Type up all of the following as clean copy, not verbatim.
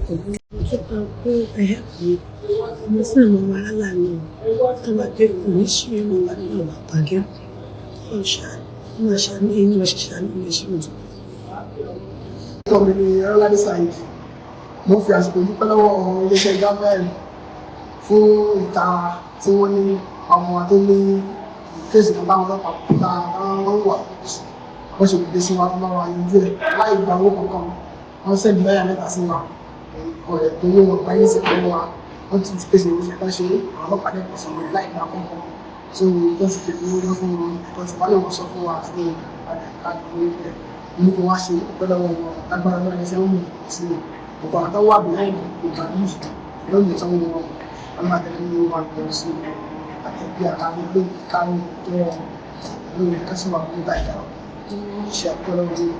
I have you. Nasema malala ni kama kuishi nyumbani na pake osha mashani ni mashani ni shimu. Comme ni Oluwaseyi mo fi àsìkò dúpẹ́ lọ́wọ́ iléeṣẹ́ Gavels fún ìta tí wọ́n ní ọmọ tó ní kéèsì kan báwọn ọlọ́pàá kúta wọ́n wà wọ́n ṣe gbèsè wa fún báwa yanjú ẹ̀ láì gba owó kankan wọ́n sẹ́ni lọ́ọ̀yà mẹ́ta sí wa ọ̀rẹ́ tó ní wọn gbáyé sí pẹ̀lú wa wọ́n ti pèsè ìwé kan ṣe àwọn ọlọ́pàá dẹ̀ pèsè ìwé láì gba kankan tó wọ́n ti pèsè owó fún wọn ìtọ́jú wọn lè wọ́n sọ fún wa fún àdúgbò ẹ̀ ní kí wọ́n ṣe ìpẹ́ lọ́wọ́ wọn lágbára lọ́wọ́ ẹsẹ̀ wọn sí ọ̀pọ̀ àwọn tó wà behind ìgbà yìí lónìí tó ń wọn wọn máa tẹ̀lé ní wọn lọ sí àtẹ̀bí àtàwọn ilé ìkáwọ́ tó wọn lórí kásìmọ̀ àwọn ìgbà ìjà ṣe àpẹ́ lọ́wọ́ yìí.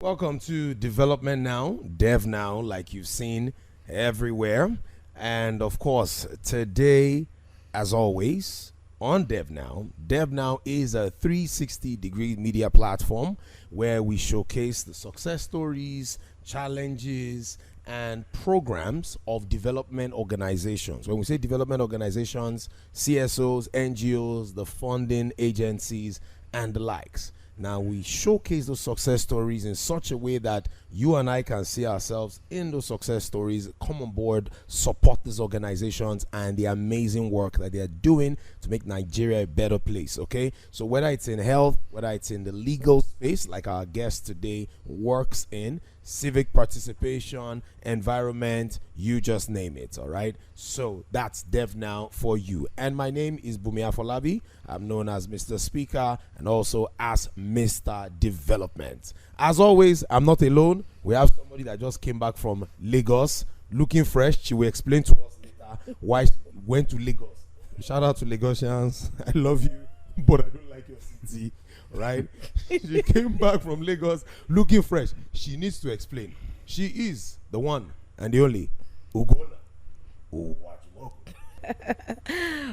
Welcome to Development Now, Dev Now, like you've seen everywhere. And of course, today, as always, on Dev Now is a 360-degree media platform where we showcase the success stories, challenges, and programs of development organizations. When we say development organizations, CSOs, NGOs, the funding agencies, and the likes. Now, we showcase those success stories in such a way that you and I can see ourselves in those success stories, come on board, support these organizations and the amazing work that they're doing to make Nigeria a better place, okay? So whether it's in health, whether it's in the legal space, like our guest today works in, civic participation, environment, you just name it, all right? So that's Dev Now for you. And my name is Bumi Afolabi. I'm known as Mr. Speaker and also as Mr. Development. As always, I'm not alone. We have somebody that just came back from Lagos, looking fresh. She will explain to us later why she went to Lagos. Shout out to Lagosians. I love you, but I don't like your city. Right? She came back from Lagos looking fresh. She needs to explain. She is the one and the only Ugona.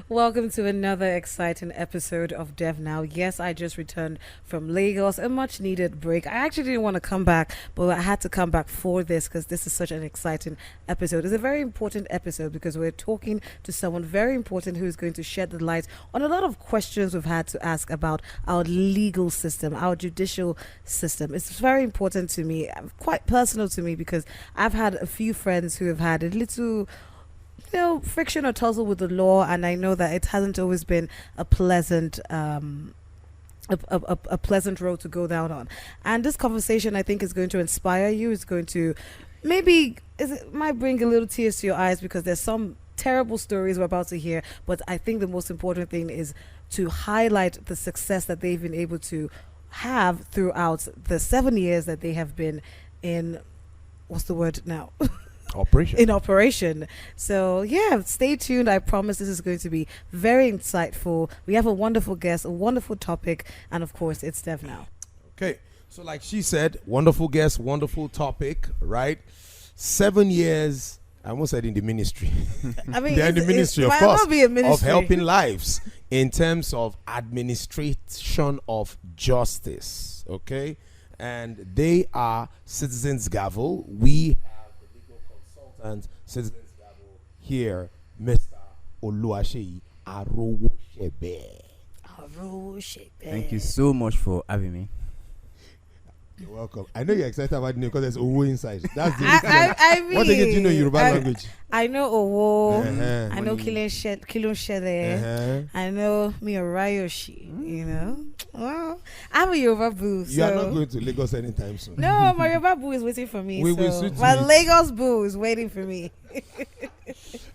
Welcome to another exciting episode of Dev Now. Yes, I just returned from Lagos, a much needed break. I actually didn't want to come back, but I had to come back for this because this is such an exciting episode. It's a very important episode because we're talking to someone very important who is going to shed the light on a lot of questions we've had to ask about our legal system, our judicial system. It's very important to me, quite personal to me, because I've had a few friends who have had a little friction or tussle with the law, and I know that it hasn't always been a pleasant a pleasant road to go down on. And this conversation, I think, is going to inspire you. It's going to might bring a little tears to your eyes because there's some terrible stories we're about to hear, but I think the most important thing is to highlight the success that they've been able to have throughout the 7 years that they have been in, what's the word now? Operation. So yeah, stay tuned. I promise this is going to be very insightful. We have a wonderful guest, a wonderful topic, and of course it's Dev Now. Okay, so like she said, wonderful guest, wonderful topic, right? 7 years, I almost said in the ministry. I mean, they're in the ministry, of might course, not be a ministry. of helping lives in terms of administration of justice, okay? And they are Citizens Gavel. We and Citizens Gavel here, Mr. Oluwaseyi Arowosebe. Thank you so much for having me. You're welcome. I know you're excited about the name because there's Owo inside. That's the I mean, what again do you know Yoruba language? I know Owo. Uh-huh. I know Kilon Shede. I know Miyorayoshi. You know, well, I'm a Yoruba boo. You are not going to Lagos anytime soon. No, my Yoruba boo is waiting for me. We will switch my it. Lagos boo is waiting for me.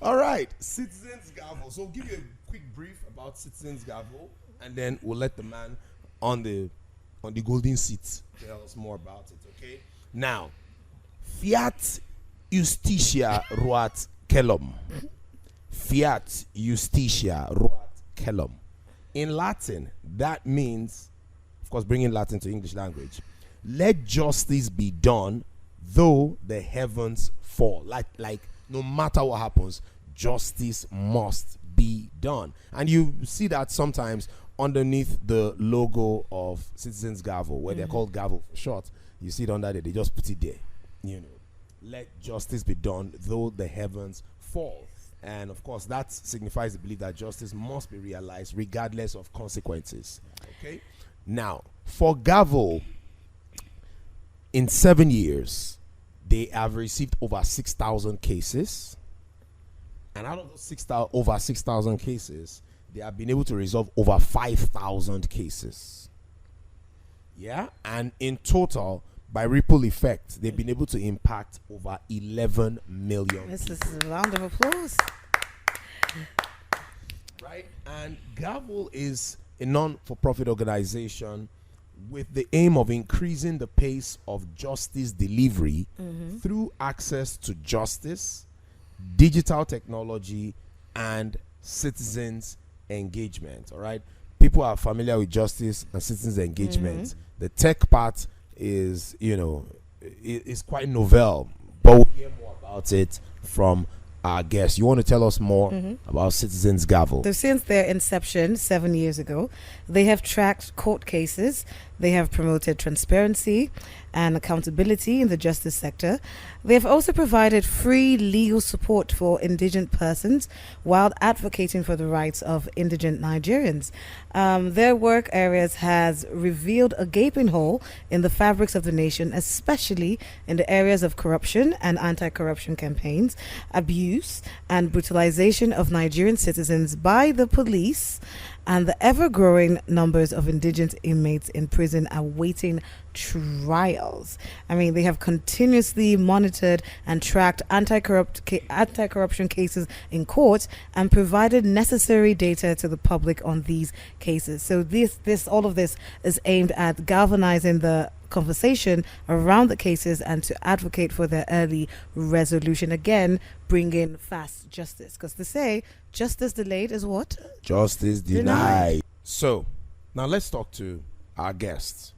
All right, Citizens Gavel. Gavel. So give you a quick brief about Citizens Gavel, and then we'll let the man on the golden seat tell us more about it. Okay. Now, Fiat Justitia Ruat Celum. Fiat Justitia Ruat Celum. In Latin, that means, of course, bringing Latin to English language, let justice be done though the heavens fall. Like no matter what happens, justice must be done. And you see that sometimes underneath the logo of Citizens Gavel, where they're called Gavel for short, you see it under there, they just put it there. You know, let justice be done though the heavens fall. And of course, that signifies the belief that justice must be realized regardless of consequences. Okay. Now, for Gavel, in 7 years, they have received over 6,000 cases. And out of those over 6,000 cases, they have been able to resolve over 5,000 cases. Yeah. And in total, by ripple effect, they've been able to impact over 11 million. This is a round of applause. Right? And Gavel is a non-for-profit organization with the aim of increasing the pace of justice delivery through access to justice, digital technology, and citizens engagement. All right? People are familiar with justice and citizens engagement. The tech part is, is quite novel, but we'll hear more about it from our guest. You want to tell us more about Citizens Gavel? So since their inception 7 years ago, they have tracked court cases, they have promoted transparency and accountability in the justice sector. They have also provided free legal support for indigent persons while advocating for the rights of indigent Nigerians. Their work areas has revealed a gaping hole in the fabrics of the nation, especially in the areas of corruption and anti-corruption campaigns, abuse and brutalization of Nigerian citizens by the police, and the ever-growing numbers of indigent inmates in prison awaiting trials. I mean, they have continuously monitored and tracked anti-corruption cases in court and provided necessary data to the public on these cases. So all of this is aimed at galvanizing the conversation around the cases and to advocate for their early resolution. Again, bringing fast justice, because they say justice delayed is what? Justice denied. So now let's talk to our guests.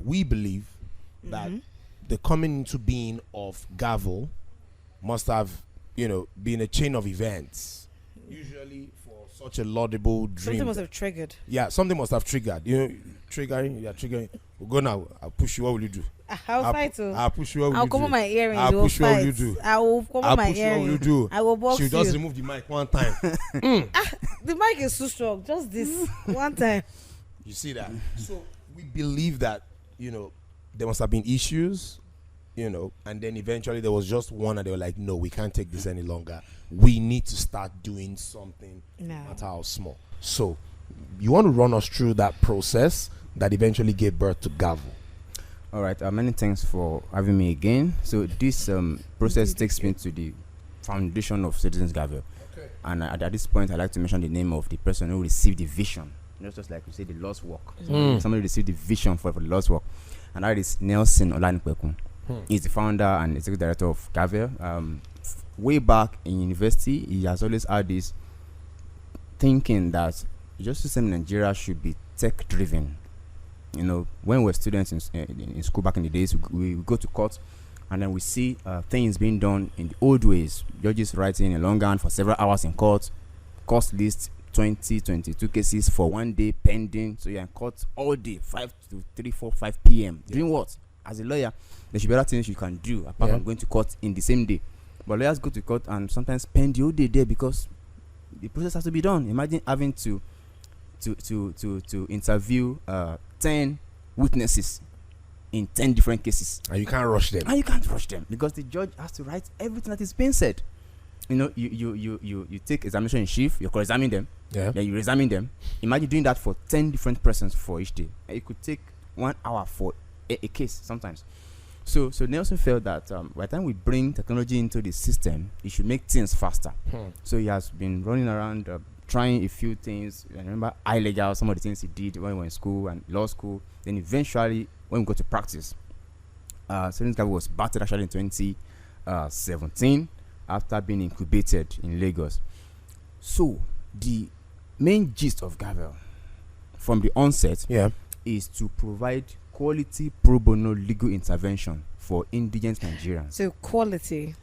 We believe that the coming into being of Gavel must have, been a chain of events. Usually for such a laudable dream. Something must have triggered. Yeah, something must have triggered. Triggering. We'll go now. I'll push you. What will you do? I'll fight too. I'll push you. What will I'll you cover do? my earrings. I'll push you. What will you do? I will cover my push you. What will you earrings. do? I will box She'll you. just remove the mic one time. The mic is too strong. Just this one time. You see that? So we believe that, there must have been issues, and then eventually there was just one and they were like, no, we can't take this any longer. We need to start doing something, no matter how small. So you want to run us through that process that eventually gave birth to Gavel? All right. Many thanks for having me again. So this process takes me to the foundation of Citizens Gavel. Okay. And at this point, I'd like to mention the name of the person who received the vision. Just like we say, the Lord's work. Somebody received the vision for the Lord's work. And that is Nelson Olanipekun. He's the founder and executive director of Gavel. Way back in university, he has always had this thinking that justice system in Nigeria should be tech-driven. When we were students in school back in the days, we go to court and then we see things being done in the old ways. Judges writing a longhand for several hours in court, cost list 22 cases for 1 day pending. So you're in court all day, 5 to 3, 4, 5 p.m. Doing what? As a lawyer, there should be other things you can do apart from going to court in the same day. But lawyers go to court and sometimes spend the whole day there because the process has to be done. Imagine having to interview 10 witnesses in 10 different cases. And you can't rush them. Because the judge has to write everything that is being said. You take examination in chief, you cross-examine them, then you re-examine them. Imagine doing that for 10 different persons for each day. It could take 1 hour for a case sometimes. So Nelson felt that by the time we bring technology into the system, it should make things faster. So he has been running around trying a few things. I remember illegal, some of the things he did when we were in school and law school. Then eventually, when we got to practice, Citizens Gavel was battered actually in 2017 after being incubated in Lagos. So the main gist of Gavel from the onset is to provide quality pro bono legal intervention for indigent Nigerians. So quality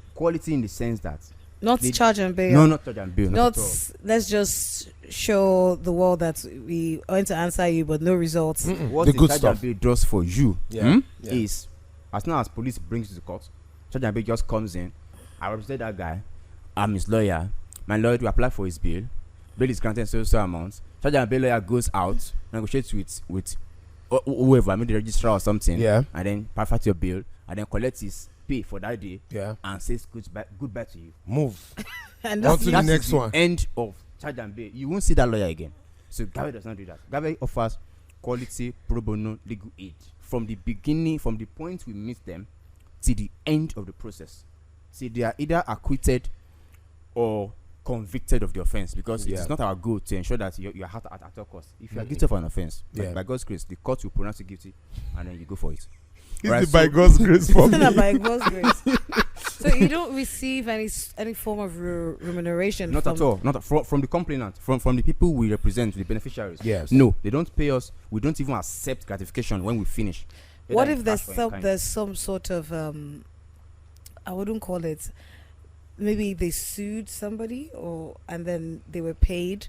In the sense that not charge and bail. No, not charge and bail. Not let's just show the world that we want to answer you, but no results. What the charge and bail does for you is, as soon as police brings you to court, charge and bail just comes in. I represent that guy. I'm his lawyer. My lawyer will apply for his bail. Bail is granted so amounts. Charge and bail lawyer goes out, negotiates with whoever, maybe the registrar or something, and then perfect your bill, and then collects his pay for that day, and says goodbye to you. Move. And on to the next the one. End of charge and bail. You won't see that lawyer again. So Gavel does not do that. Gavel offers quality pro bono legal aid from the beginning, from the point we meet them to the end of the process. See, they are either acquitted or convicted of the offense, because it is not our goal to ensure that you are hurt at all costs. If you are guilty of an offense, by God's grace, the court will pronounce you guilty, and then you go for it. Is it by God's grace for me? Not by God's grace. So you don't receive any form of remuneration? Not at all. Not from the complainant, from the people we represent, the beneficiaries. Yes. No, they don't pay us. We don't even accept gratification when we finish. What if there's some sort of I wouldn't call it. Maybe they sued somebody, and then they were paid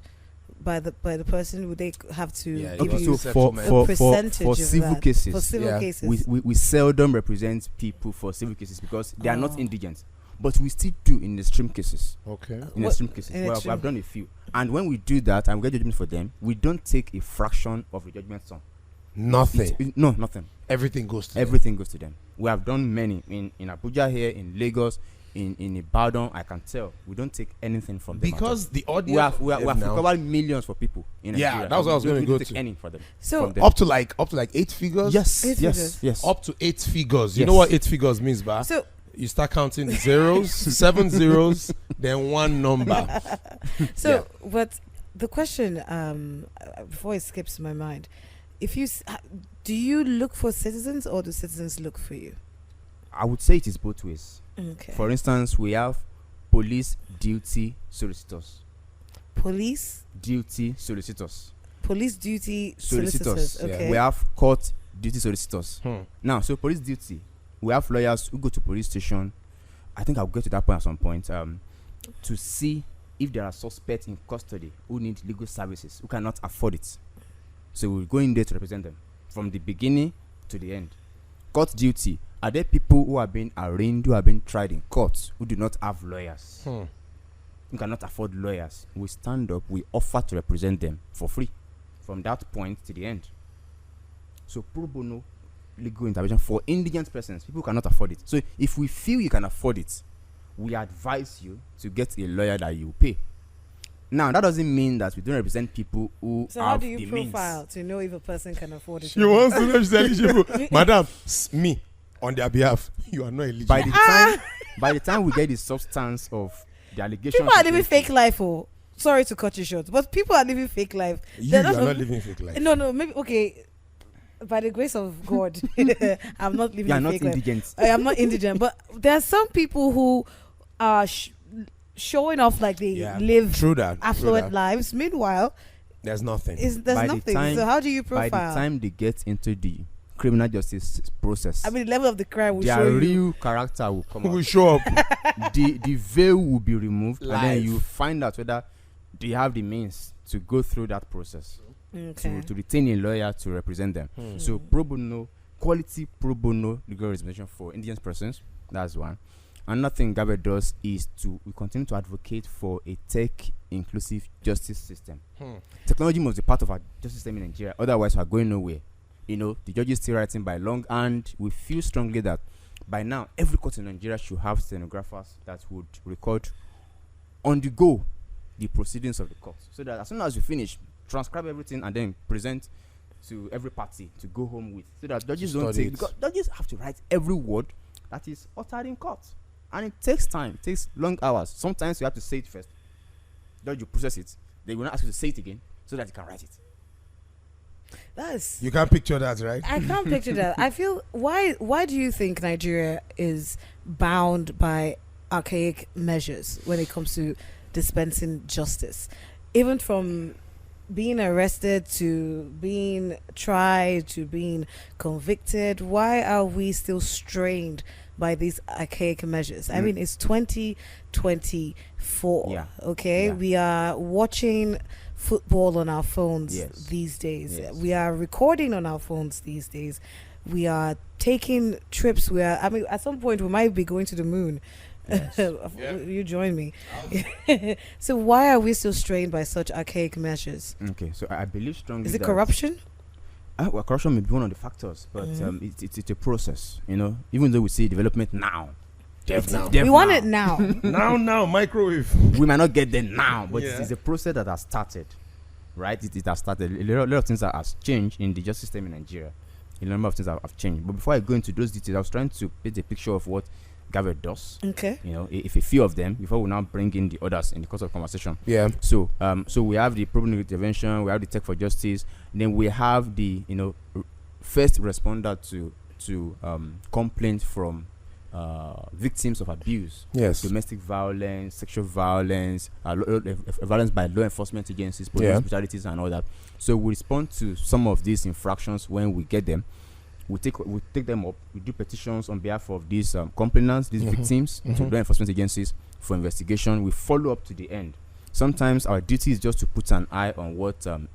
by the person. Would they have to give you for civil cases? For civil cases, we seldom represent people for civil cases because they are not indigent. But we still do in extreme cases. Okay. In extreme cases, we have done a few. And when we do that and we get judgment for them, we don't take a fraction of the judgment sum. Nothing. Nothing. Everything goes to Everything goes to them. We have done many in Abuja here, in Lagos, in Ibadan. I can tell we don't take anything from them because the audience we have recovered millions for people in Nigeria. That was what I was going to go to. Any for them. So from them. up to like 8 figures. Yes. Up to 8 figures. You know what 8 figures means, ba? So you start counting the zeros, 7 zeros, then one number. So, but the question, before it skips my mind, do you look for citizens or do citizens look for you? I would say it is both ways. Okay. For instance, we have police duty solicitors. Police duty solicitors. Police duty solicitors. Okay. We have court duty solicitors. Now, so police duty, we have lawyers who go to police station. I think I'll get to that point at some point. To see if there are suspects in custody who need legal services, who cannot afford it. So we'll go in there to represent them from the beginning to the end. Court duty. Are there people who are being arraigned, who are being tried in courts, who do not have lawyers? Who cannot afford lawyers? We stand up, we offer to represent them for free from that point to the end. So pro bono legal intervention for indigent persons, people who cannot afford it. So if we feel you can afford it, we advise you to get a lawyer that you pay. Now, that doesn't mean that we don't represent people who So have how do you the profile means. to know if a person can afford it? She wants to know if she's eligible. Madam, me, on their behalf, you are not eligible. By the time we get the substance of the allegations, People are living fake life. Oh, sorry to cut you short, but people are living fake life. You are not living fake life. No, maybe okay. By the grace of God, I'm not living you are a not fake indigent. life. I am not indigent, but there are some people who are showing off like they live affluent lives. Meanwhile, there's nothing. There's nothing. So how do you profile? By the time they get into the criminal justice process, I mean, the level of the crime will their show real character will come out. Will show up. the veil will be removed, Life. and then you find out whether they have the means to go through that process. Okay. To retain a lawyer to represent them. So pro bono, quality pro bono legal representation for indigent persons. That's one. Another thing Gabriel does is we continue to advocate for a tech inclusive justice system. Technology must be part of our justice system in Nigeria. Otherwise, we're going nowhere. You know, the judges still writing by long, and we feel strongly that by now every court in Nigeria should have stenographers that would record on the go the proceedings of the court, so that as soon as you finish, transcribe everything and then present to every party to go home with, so that judges To don't study take, it. because judges have to write every word that is uttered in court, and it takes time, it takes long hours. Sometimes you have to say it first, judge will process it, they will not ask you to say it again so that you can write it. That's You can't picture that, right? I can't picture that. I feel why do you think Nigeria is bound by archaic measures when it comes to dispensing justice? Even from being arrested to being tried to being convicted, why are we still strained by these archaic measures? I mean, it's 2024. Yeah. Okay, Yeah. we are watching football on our phones Yes. these days. Yes. We are recording on our phones these days. We are taking trips. I mean, at some point we might be going to the moon. Yes. You join me. So why are we still strained by such archaic measures? Okay, so I believe strongly. Is it that corruption? Well, corruption may be one of the factors, but it's a process. Even though we see development now, We want it now. now, microwave. we might not get there now, but Yeah. it's a process that has started, right? It has started. A lot of things that has changed in the justice system in Nigeria. A number of things have changed. But before I go into those details, I was trying to paint a picture of what Gavel does. Okay. If a few of them, before we now bring in the others in the course of conversation. Yeah. So we have the problem intervention, we have the tech for justice, then we have the first responder to complaints from victims of abuse, Yes. domestic violence, sexual violence, violence by law enforcement agencies, police brutalities, and all that. So we respond to some of these infractions when we get them. We take them up. We do petitions on behalf of these complainants, these victims, to law enforcement agencies for investigation. We follow up to the end. Sometimes our duty is just to put an eye on what the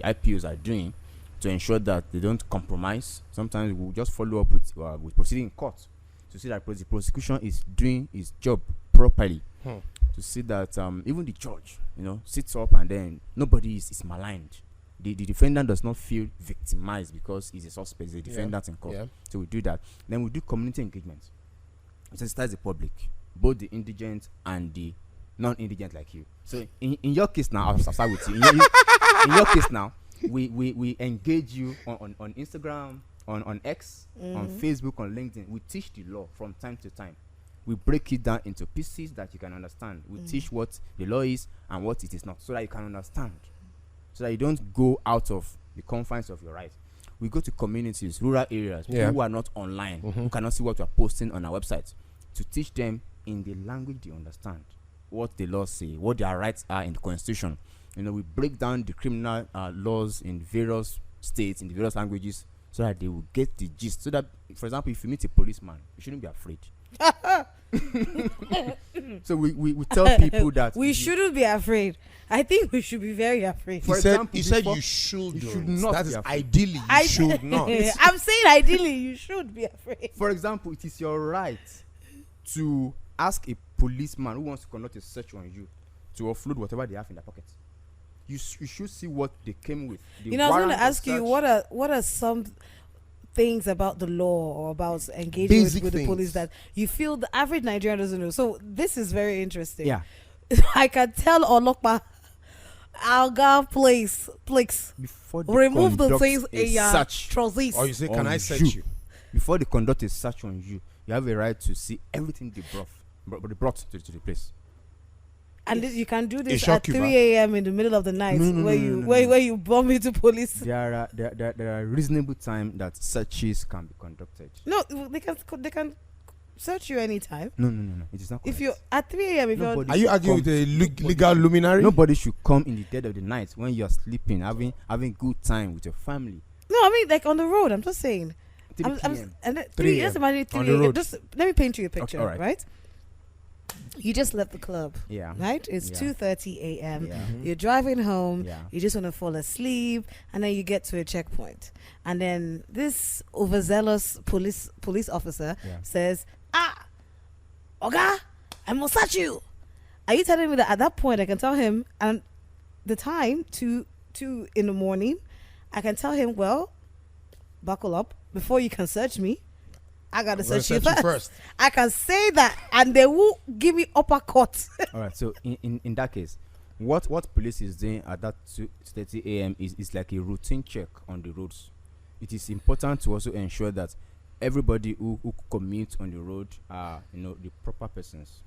IPOs are doing to ensure that they don't compromise. Sometimes we'll just follow up with proceeding in court to see that the prosecution is doing its job properly. To see that even the judge, sits up and then nobody is maligned. The defendant does not feel victimized because he's a suspect, he's a defendant in court. Yeah. So we do that. Then we do community engagement. We sensitize the public, both the indigent and the non-indigent like you. So in your case now, I'll start with you. In your case now, we engage you on Instagram, on X, on Facebook, on LinkedIn. We teach the law from time to time. We break it down into pieces that you can understand. We teach what the law is and what it is not, so that you can understand, so that you don't go out of the confines of your right. We go to communities, rural areas, people who are not online, who cannot see what we are posting on our website, to teach them in the language they understand what the laws say, what their rights are in the constitution. We break down the criminal laws in various states, in the various languages, so that they will get the gist. So that, for example, if you meet a policeman, you shouldn't be afraid. So we tell people that we shouldn't be afraid. I think we should be very afraid. For He said example, you should. you should not That be is afraid. ideally you should not. I'm saying ideally you should be afraid. For example, it is your right to ask a policeman who wants to conduct a search on you to offload whatever they have in their pocket. You should see what they came with. The I was going warrant to of ask you search. what are some things about the law or about engaging Basic with the things. police that you feel the average Nigerian doesn't know. So this is very interesting. Yeah. I can tell Olokpa, Alga place Before they remove the conduct things a in your search trousers. Or you say, can on I search you? before they conduct a search on you, you have a right to see everything they brought to the place. And you can do this shock at you, 3 a.m. in the middle of the night where you bump into police. There are reasonable time that searches can be conducted. No, they can search you anytime. No. It is not. If correct. you're at 3 a.m. if you're Nobody Are you should arguing come- with a legal luminary? Nobody should come in the dead of the night when you are sleeping, having good time with your family. no, I mean like on the road. I'm just saying. 3 p.m. And then 3 just a.m. imagine 3 on the a.m. road. Just let me paint you a picture, all right. right? You just left the club, Yeah. right? It's Yeah. 2:30 a.m. Yeah. You're driving home. Yeah. You just want to fall asleep, and then you get to a checkpoint, and then this overzealous police officer Yeah. says, Oga, I must search you. Are you telling me that at that point I can tell him, and the time 2 in the morning, I can tell him, well, buckle up before you can search me. I gotta I'm gonna search you search you first. first. I can say that, and they will give me uppercut. All right. So in that case, What police is doing at that 2:30 a.m. is like a routine check on the roads. It is important to also ensure that everybody who commutes on the road are the proper persons.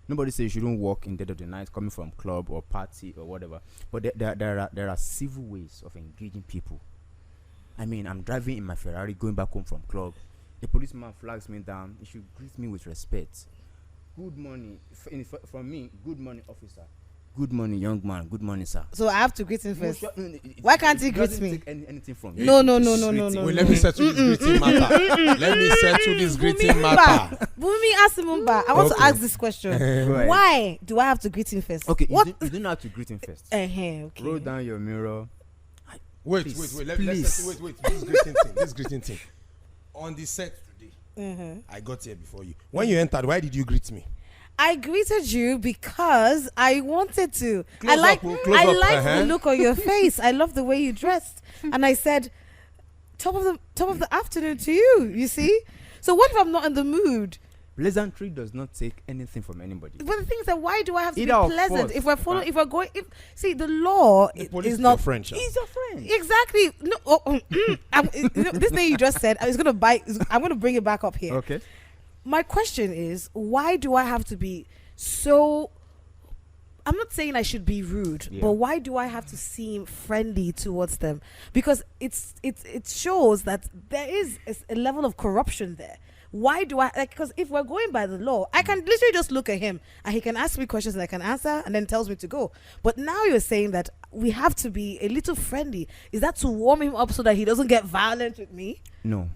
Nobody says you shouldn't walk in the dead of the night coming from club or party or whatever. But there are civil ways of engaging people. I mean, I'm driving in my Ferrari going back home from club. A policeman flags me down. He should greet me with respect. Good morning. From me, good morning, officer. Good morning, young man. Good morning, sir. So I have to greet him first. Why can't he greet me? Take anything from you. No. Wait, let me settle this greeting matter. Let me settle this greeting matter. Bumi Asimumba, I want to ask this question. Right. Why do I have to greet him first? Okay, What? you don't have to greet him first. Okay. Roll down your mirror. Wait. Please, Let's please. wait. This greeting thing. On the set today, I got here before you. When you entered, why did you greet me? I greeted you because I wanted to. Close I like up. the look on your face. I love the way you dressed. And I said, top of the afternoon to you, you see? So what if I'm not in the mood? Pleasantry does not take anything from anybody. But the thing is that why do I have to Either be of pleasant course. if we're following? If we're going, see the law The police is not your friend, Sha. He's your friend. exactly. No, this thing you just said is gonna bite. I'm gonna bring it back up here. Okay. My question is, why do I have to be so? I'm not saying I should be rude, Yeah. but why do I have to seem friendly towards them? Because it shows that there is a level of corruption there. Why do I like? Because if we're going by the law, I can literally just look at him and he can ask me questions and I can answer and then tells me to go. But now you're saying that we have to be a little friendly. Is that to warm him up so that he doesn't get violent with me? No.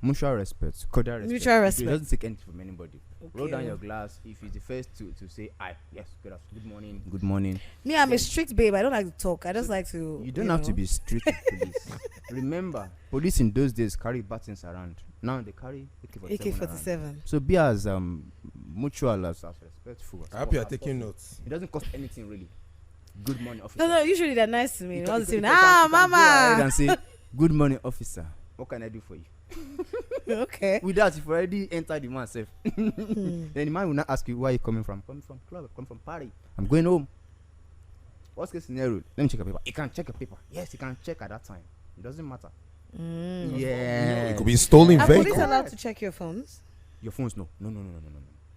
Mutual respect. Cordial respect. Mutual respect. It doesn't take anything from anybody. Roll down Okay. your glass. If he's the first to say, yes, good morning. Good morning. Me, I'm a strict babe. I don't like to talk. I just like to. You don't have to be strict with police. Remember, police in those days carry buttons around. Now they carry AK-47 around. AK-47. So be as mutual as respectful. I hope you are taking notes. It doesn't cost anything really. Good morning, officer. No. Usually they're nice to me. You All can- the you time, can- you can go ahead mama. and say, good morning, officer. What can I do for you? Okay. With that, if you already entered the man safe, then the man will not ask you where you coming from. Coming from club, coming from party. I'm going home. Worst case scenario, let me check your paper. You can check your paper. Yes, you can check at that time. It doesn't matter. Yeah. It could be a stolen Are police vehicle. allowed to check your phones? Your phones, no.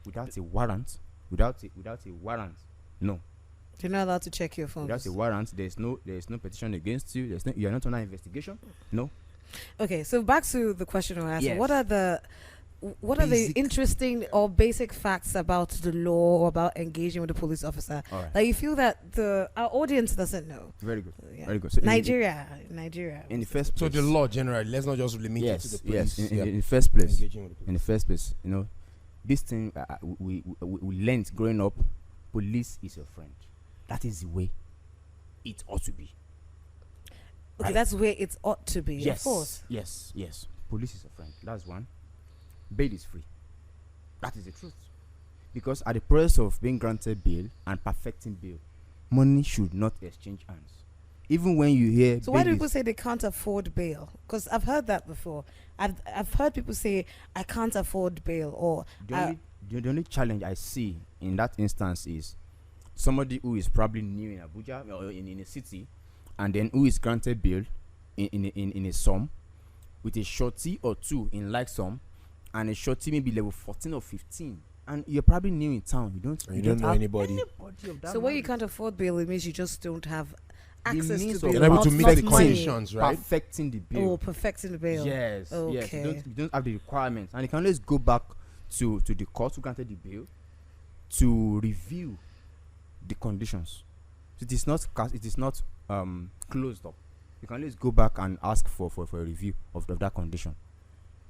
Without a warrant, without a warrant, no. You're not allowed to check your phones. Without a warrant, there's no petition against you. You are not under investigation. No. Okay, so back to the question I asked. Yes. What are the Basic- interesting or basic facts about the law or about engaging with a police officer All right. that you feel that our audience doesn't know? Very good. Yeah. Very good. So Nigeria. in the first So place, the law generally, let's not just limit it to the police. in the first place, Engaging with the police. in the first place, this thing we learned growing up. Police is your friend. That is the way it ought to be. Okay, Right. that's where it ought to be. Yes. Of course. Yes. Police is a friend. That's one. Bail is free. That is the truth. Because at the price of being granted bail and perfecting bail, money should not exchange hands. Even when you hear So why do bail people is- say they can't afford bail? Because I've heard that before. I've heard people say I can't afford bail or the only challenge I see in that instance is somebody who is probably new in Abuja or in a city, and then who is granted bail in a sum with a shorty or two in like sum, and a shorty maybe level 14 or 15, and you're probably new in town. You don't know have anybody. of that so when you knowledge. can't afford bail, it means you just don't have access means to of bail. You're able to not- meet not the money. conditions, right? perfecting the bail. Oh, perfecting the bail. Yes, yes. Okay. You don't have the requirements, and you can always go back to the court who granted the bail to review the conditions. It is not closed up. You can always go back and ask for a review of that condition.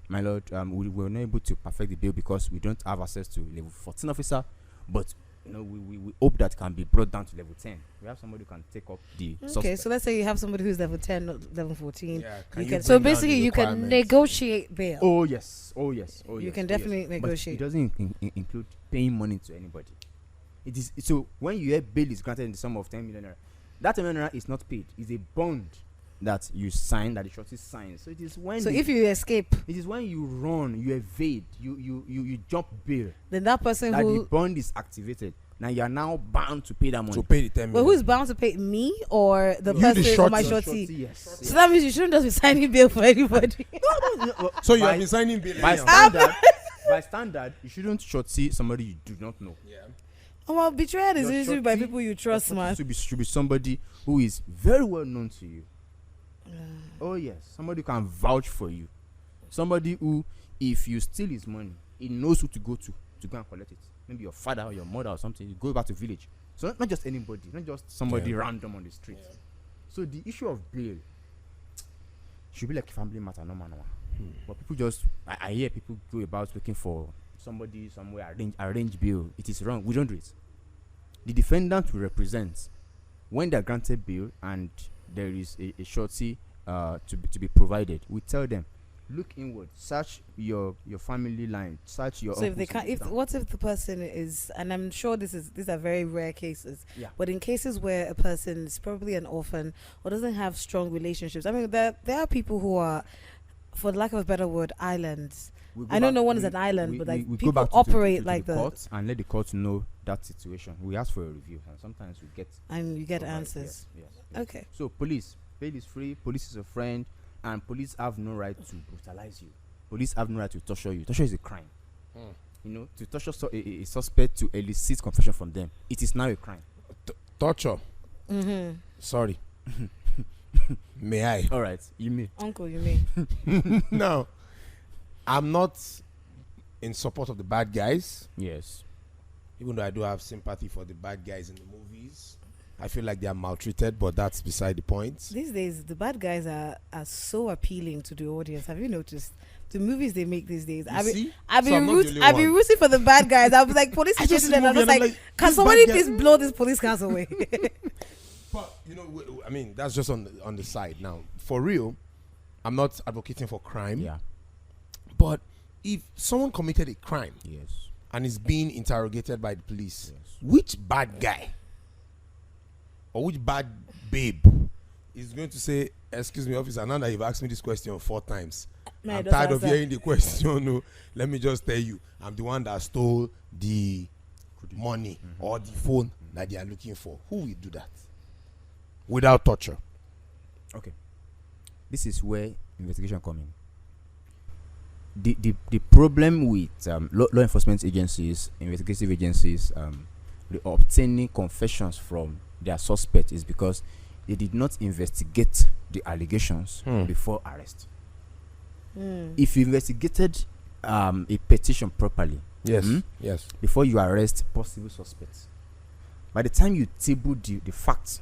My lord, we were not able to perfect the bail because we don't have access to level 14 officer, but we hope that can be brought down to level 10. We have somebody who can take up the Okay, suspect. so let's say you have somebody who's level 10, not level 14. Yeah, So basically, you can negotiate bail. Oh yes. You can definitely negotiate. But it doesn't include paying money to anybody. It is so when you hear bail is granted in the sum of 10 million naira, that 10 million naira is not paid. It's a bond that you sign, that the shorty signs. So it is when So if you escape, it is when you run, you evade, you jump bail, then that person that the who bond is activated. Now you are now bound to pay that money. To pay the 10 Well, million. who's bound to pay me or the You, person the or my shorty. shorty? Yes. So that means you shouldn't just be signing bail for anybody. So you By- have been signing bill. By anyhow. standard, by standard, you shouldn't shorty somebody you do not know. Yeah. Well, betrayal is Your usually by shorty- people you trust, your man. shorty should be somebody who is very well known to you. Oh yes, somebody who can vouch for you. Somebody who, if you steal his money, he knows who to go go and collect it. Maybe your father or your mother or something. You go back to village. So not just anybody, not just somebody random on the street. Yeah. So the issue of bail should be like a family matter, no man. But people just, I hear people go about looking for somebody somewhere arrange bail. It is wrong. We don't do it. The defendant will represent when they are granted bail and there is a shorty to be provided. We tell them, look inward, search your family line, search your. So if they can't, what if the person is, and I'm sure these are very rare cases, but in cases where a person is probably an orphan or doesn't have strong relationships, I mean, there are people who are, for lack of a better word, islands. I know no one is an island, but like people operate like the court and let the court know that situation. We ask for a review, and sometimes we get answers. Yes. Okay. So police, bail is free. Police is a friend, and police have no right to brutalize you. Police have no right to torture you. Torture is a crime. You know, to torture a suspect to elicit confession from them, it is now a crime. Torture. Sorry. May I? All right, you may. Uncle, you may. No, I'm not in support of the bad guys. Yes. Even though I do have sympathy for the bad guys in the movies, I feel like they are maltreated, but that's beside the point. These days, the bad guys are so appealing to the audience. Have you noticed? The movies they make these days. I've been rooting for the bad guys. I was like, police is chasing them. I was like, can somebody please blow this police cars away? But you know, I mean, that's just on the side. Now, for real, I'm not advocating for crime. Yeah. But if someone committed a crime, Yes. and is being interrogated by the police, Yes. which bad guy or which bad babe is going to say, "Excuse me, officer, now that you've asked me this question 4 times, Man, I'm just tired of answer." hearing the question. No, let me just tell you, I'm the one that stole the money or the phone that they are looking for." Who will do that without torture? Okay. This is where investigation come in. The problem with law enforcement agencies, investigative agencies, obtaining confessions from their suspect is because they did not investigate the allegations before arrest. If you investigated a petition properly, yes, before you arrest possible suspects, by the time you table the facts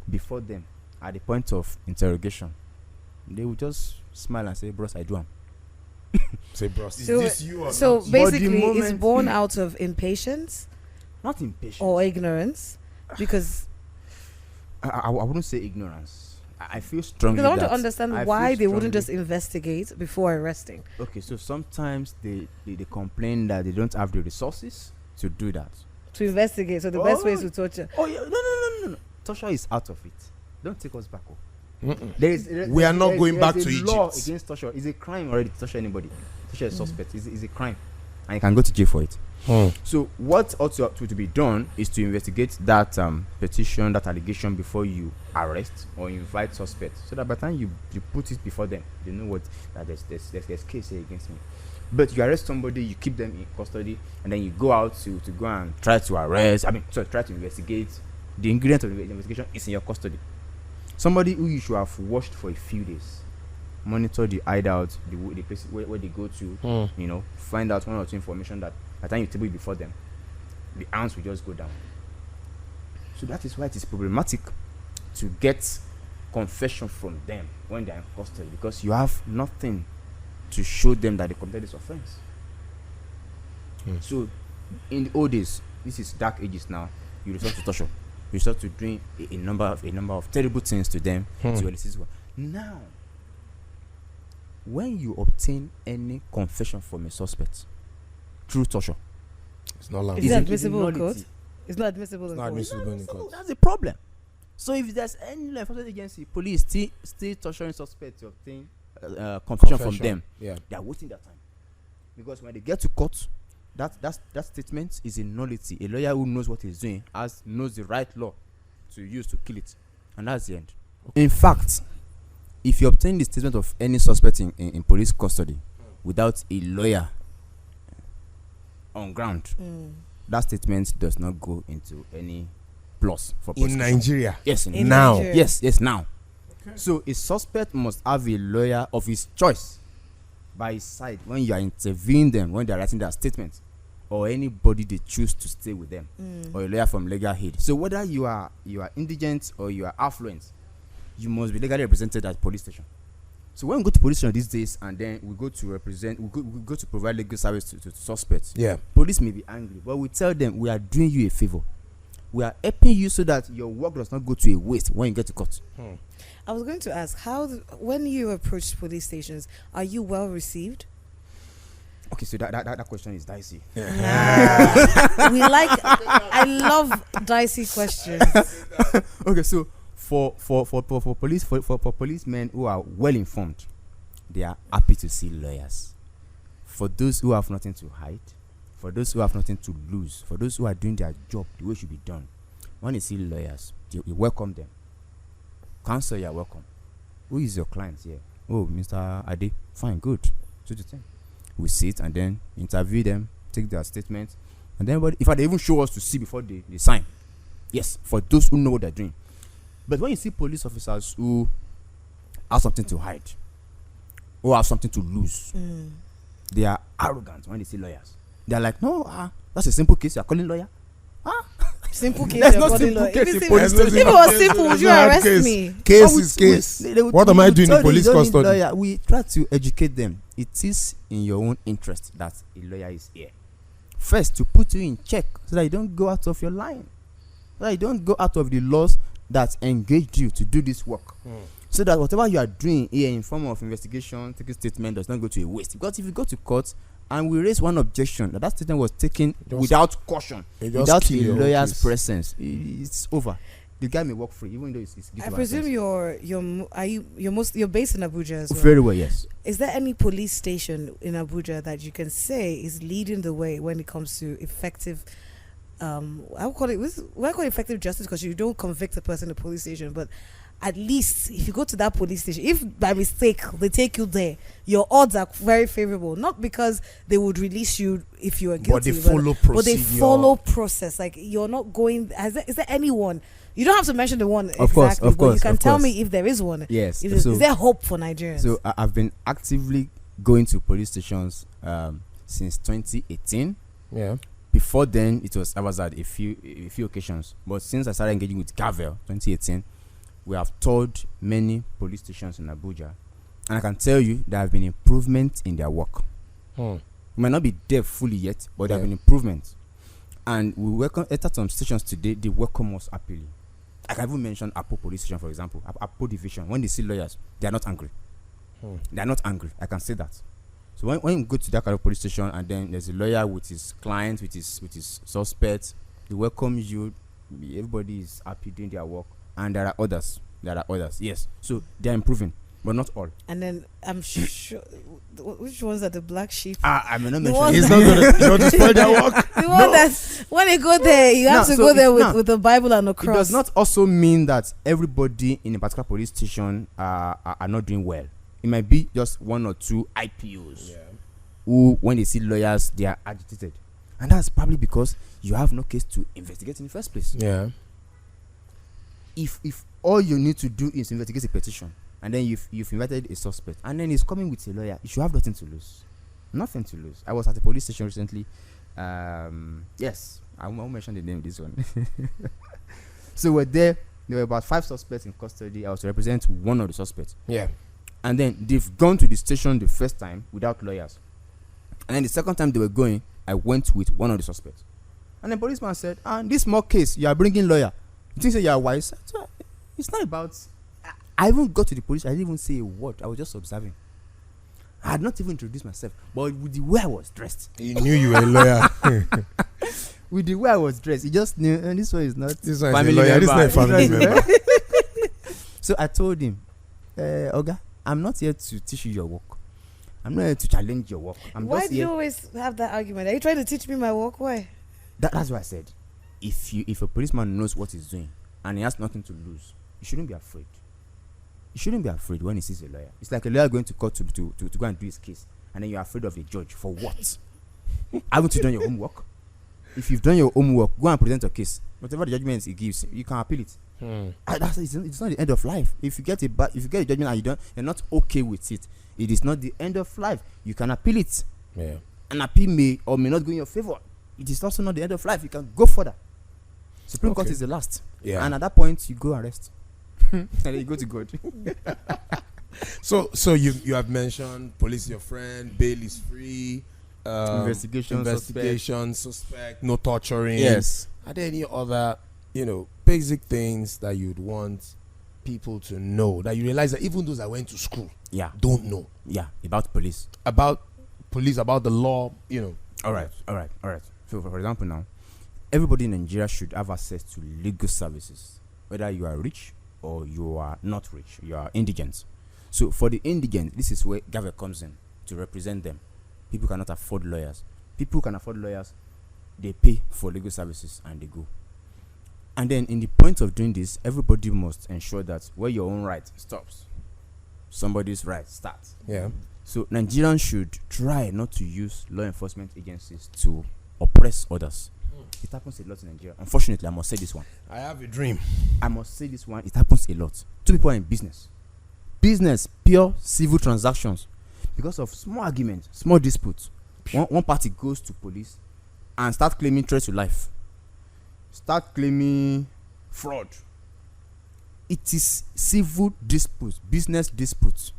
before them at the point of interrogation, they will just smile and say, "Bros, I do am." Say, bros, is So- this you or So not? basically, it's moment- born out of impatience Not impatient. or ignorance, because I wouldn't say ignorance. I feel strongly because I want that to understand I why feel they wouldn't just strongly- investigate before arresting. Okay, so sometimes they complain that they don't have the resources to do that. To investigate, so the best way is to torture. Oh yeah, no. Torture is out of it. Don't take us back. We are not going back to law Egypt. against torture. It's a crime already to torture anybody. Torture a suspect is a crime, and you can go to jail for it. So what ought to be done is to investigate that petition, that allegation before you arrest or invite suspects, so that by the time you put it before them, they know what that there's case here against me. But you arrest somebody, you keep them in custody, and then you go out to go and try to arrest. Try to investigate. The ingredient of the investigation is in your custody. Somebody who you should have watched for a few days, monitor the hideout, the place where they go to, find out 1 or 2 information that by the time you table it before them, the ants will just go down. So that is why it is problematic to get confession from them when they are in custody, because you have nothing to show them that they committed this offense. So in the old days, this is dark ages now, you resort to torture. You resort to doing a number of terrible things to them to elicit one. Now, when you obtain any confession from a suspect through torture, It's not allowed. Is it admissible in court? It's not admissible in Not court. admissible in court. that's the problem. So if there's any law enforcement agency, police still torturing suspects to obtain confession from them, Yeah. they are wasting their time. Because when they get to court, that statement is a nullity. A lawyer who knows what he's doing knows the right law to use to kill it, and that's the end. In fact, if you obtain the statement of any suspect in police custody without a lawyer on ground, that statement does not go into any plus for prosecution. In Nigeria. Yes, In now. Nigeria. Yes, now. Okay. So a suspect must have a lawyer of his choice by his side when you are interviewing them, when they are writing their statement, or anybody they choose to stay with them, or a lawyer from legal aid. So whether you are indigent or you are affluent, you must be legally represented at police station. So when we go to police station these days, and then we go to we go to provide legal service to suspects. Yeah. Police may be angry, but we tell them we are doing you a favor. We are helping you so that your work does not go to a waste when you get to court. I was going to ask, when you approach police stations, are you well received? Okay, so that question is dicey. I love dicey questions. Okay, so for policemen who are well informed, they are happy to see lawyers. For those who have nothing to hide, for those who have nothing to lose, for those who are doing their job the way it should be done, when they see lawyers, you welcome them. Counsel, you are welcome. Who is your client here? Oh, Mr. Ade. Fine, good. 2 to 10. We sit and then interview them, take their statement, and then if they even show us to see before they sign. Yes, for those who know what they're doing. But when you see police officers who have something to hide, who have something to lose, they are arrogant when they see lawyers. They're like, no, that's a simple case. You're calling lawyer? Simple case. That's you're not calling simple lawyer. case. If If it was simple, would you arrest me? Case is case. What am I doing in police custody? Lawyer, we try to educate them. It is in your own interest that a lawyer is here. First, to put you in check so that you don't go out of your line. So that you don't go out of the laws that engaged you to do this work. So that whatever you are doing here in form of investigation, taking statement does not go to a waste. Because if you go to court and we raise one objection that statement was taken without caution, without a lawyer's presence, it's over. The guy may walk free, even though it's I presume you're based in Abuja as well. Very well, yes. Is there any police station in Abuja that you can say is leading the way when it comes to effective? I would call it effective justice, because you don't convict a person in a police station, but at least if you go to that police station, if by mistake they take you there, your odds are very favorable. Not because they would release you if you are guilty, but they follow process. Like, you're not going. Is there anyone? You don't have to mention the one of exactly, course, but you can tell me if there is one. Yes. Is there hope for Nigerians? So I've been actively going to police stations since 2018. Yeah. Before then, I was at a few occasions, but since I started engaging with Gavels 2018, we have toured many police stations in Abuja, and I can tell you there have been improvements in their work. We might not be there fully yet, but there have been improvements. And we welcome at some stations today. They welcome us happily. I can even mention Apo Police Station, for example. Apo Division. When they see lawyers, they are not angry. They are not angry. I can say that. So when you go to that kind of police station, and then there's a lawyer with his client, with his suspect, they welcome you. Everybody is happy doing their work. And there are others. Yes. So they are improving, but not all. And then I'm sure, which ones are the black sheep? I may not mention. He's not going to spoil their work. The one that's, when they go there, you have to go there with the Bible and a cross. It does not also mean that everybody in a particular police station are not doing well. It might be just 1 or 2 IPOs who, when they see lawyers, they are agitated. And that's probably because you have no case to investigate in the first place. Yeah. If all you need to do is investigate a petition, and then you've invited a suspect, and then he's coming with a lawyer, you should have nothing to lose. Nothing to lose. I was at a police station recently. Yes, I won't mention the name of this one. So we're there. There were about 5 suspects in custody. I was to represent one of the suspects. Yeah. And then they've gone to the station the first time without lawyers. And then the second time they were going, I went with one of the suspects. And the policeman said, this small case, you are bringing lawyer. You think you are wise? It's not about... I even got to the police. I didn't even say a word. I was just observing. I had not even introduced myself. But with the way I was dressed... He knew you were a lawyer. With the way I was dressed, he just knew, this one is not this one family member. This is not a family member. So I told him, Oga, I'm not here to teach you your work. I'm not here to challenge your work. Why do you always have that argument? Are you trying to teach me my work? Why? That's what I said. If a policeman knows what he's doing and he has nothing to lose, you shouldn't be afraid. You shouldn't be afraid when he sees a lawyer. It's like a lawyer going to court to go and do his case, and then you're afraid of a judge. For what? Haven't you done your homework? If you've done your homework, go and present your case. Whatever the judgment he gives, you can appeal it. It's not the end of life. If you get a judgment and you're not okay with it, it is not the end of life. You can appeal it. Yeah. An appeal may or may not go in your favor. It is also not the end of life. You can go further. Supreme Court is the last. Yeah. And at that point, you go arrest. And then you go to God. So you have mentioned police your friend, bail is free, investigation, suspect, no torturing. Yes. Are there any other, basic things that you'd want people to know, that you realize that even those that went to school don't know? Yeah, about police. About the law, All right. So, for example, now, everybody in Nigeria should have access to legal services, whether you are rich or you are not rich, you are indigent. So, for the indigent, this is where Gavel comes in to represent them. People cannot afford lawyers. People who can afford lawyers, they pay for legal services and they go. And then, in the point of doing this, everybody must ensure that where your own right stops, somebody's right starts. Yeah. So Nigerians should try not to use law enforcement agencies to oppress others. It happens a lot in Nigeria. Unfortunately, I must say this one. I have a dream. I must say this one. It happens a lot. Two people are in business. Business, pure civil transactions. Because of small arguments, small disputes, one party goes to police and start claiming threats to life. Start claiming fraud. It is civil disputes, business disputes.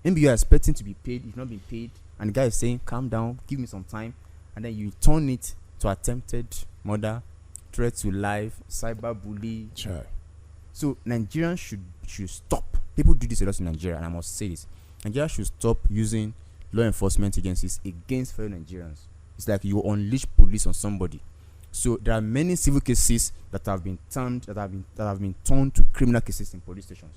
Maybe you are expecting to be paid, you've not been paid, and the guy is saying, calm down, give me some time, and then you turn it to attempted murder, threat to life, cyberbully. Sure. So Nigerians should stop. People do this a lot in Nigeria, and I must say this. Nigeria should stop using law enforcement agencies against fellow Nigerians. It's like you unleash police on somebody. So there are many civil cases that have been turned to criminal cases in police stations.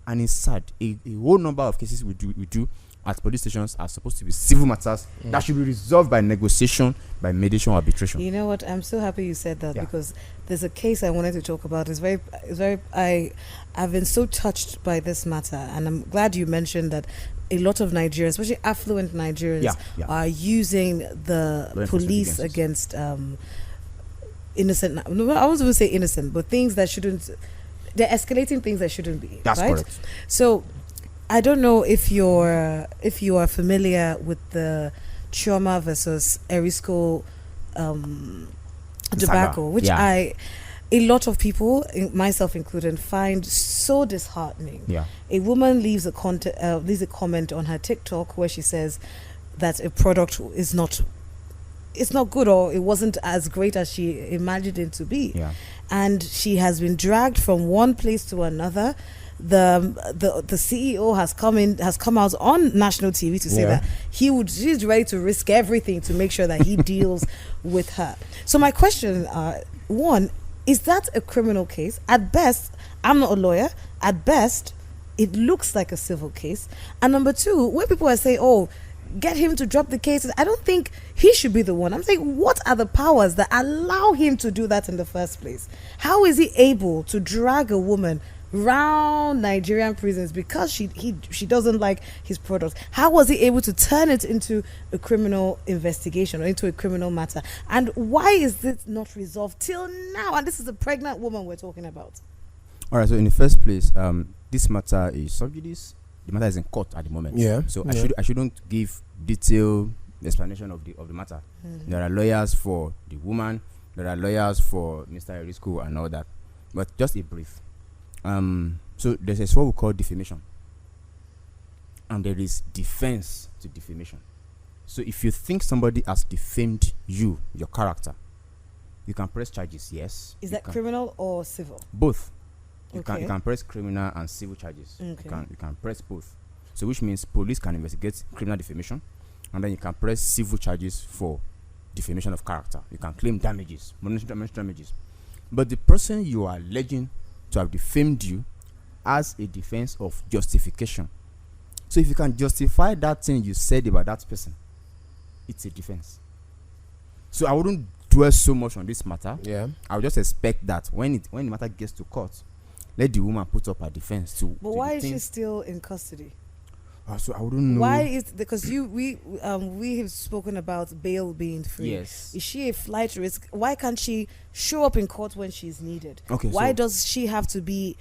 And it's sad. A whole number of cases we do at police stations are supposed to be civil matters that should be resolved by negotiation, by mediation or arbitration. You know what? I'm so happy you said that because there's a case I wanted to talk about. I've been so touched by this matter, and I'm glad you mentioned that a lot of Nigerians, especially affluent Nigerians, are using the police against innocent. No, I wasn't going to say innocent, but things that shouldn't. They're escalating things that shouldn't be. That's right? correct. So, I don't know if you are familiar with the Chioma versus Erisco debacle, which a lot of people, myself included, find so disheartening. Yeah. A woman leaves a comment on her TikTok where she says that a product is not good, or it wasn't as great as she imagined it to be. Yeah. And she has been dragged from one place to another. The CEO has come out on national TV to say that he's ready to risk everything to make sure that he deals with her. So my question, one, is that a criminal case? At best, I'm not a lawyer. At best, it looks like a civil case. And number two, when people are saying, oh, get him to drop the cases, I don't think he should be the one. I'm saying, what are the powers that allow him to do that in the first place? How is he able to drag a woman round Nigerian prisons because she doesn't like his products? How was he able to turn it into a criminal investigation or into a criminal matter? And why is this not resolved till now? And this is a pregnant woman we're talking about. All right, so in the first place, this matter is sub judice. The matter is in court at the moment. Yeah. So I shouldn't give detailed explanation of the matter. Mm-hmm. There are lawyers for the woman. There are lawyers for Mr. Erisco and all that. But just a brief. So there's what we call defamation, and there is defense to defamation. So if you think somebody has defamed your character, you can press charges. Yes. Is that criminal or civil? Both. You Okay. can press criminal and civil charges. Okay. You can press both. So which means police can investigate criminal defamation, and then you can press civil charges for defamation of character. You can claim damages, monetary damages. But the person you are alleging to have defamed you has a defense of justification. So if you can justify that thing you said about that person, it's a defense. So I wouldn't dwell so much on this matter. Yeah. I would just expect that when the matter gets to court, let the woman put up her defense to. But to why the is thing. she still in custody? So I wouldn't know. Why is because we have spoken about bail being free. Yes. Is she a flight risk? Why can't she show up in court when she's needed? Okay. Why so, does she have to be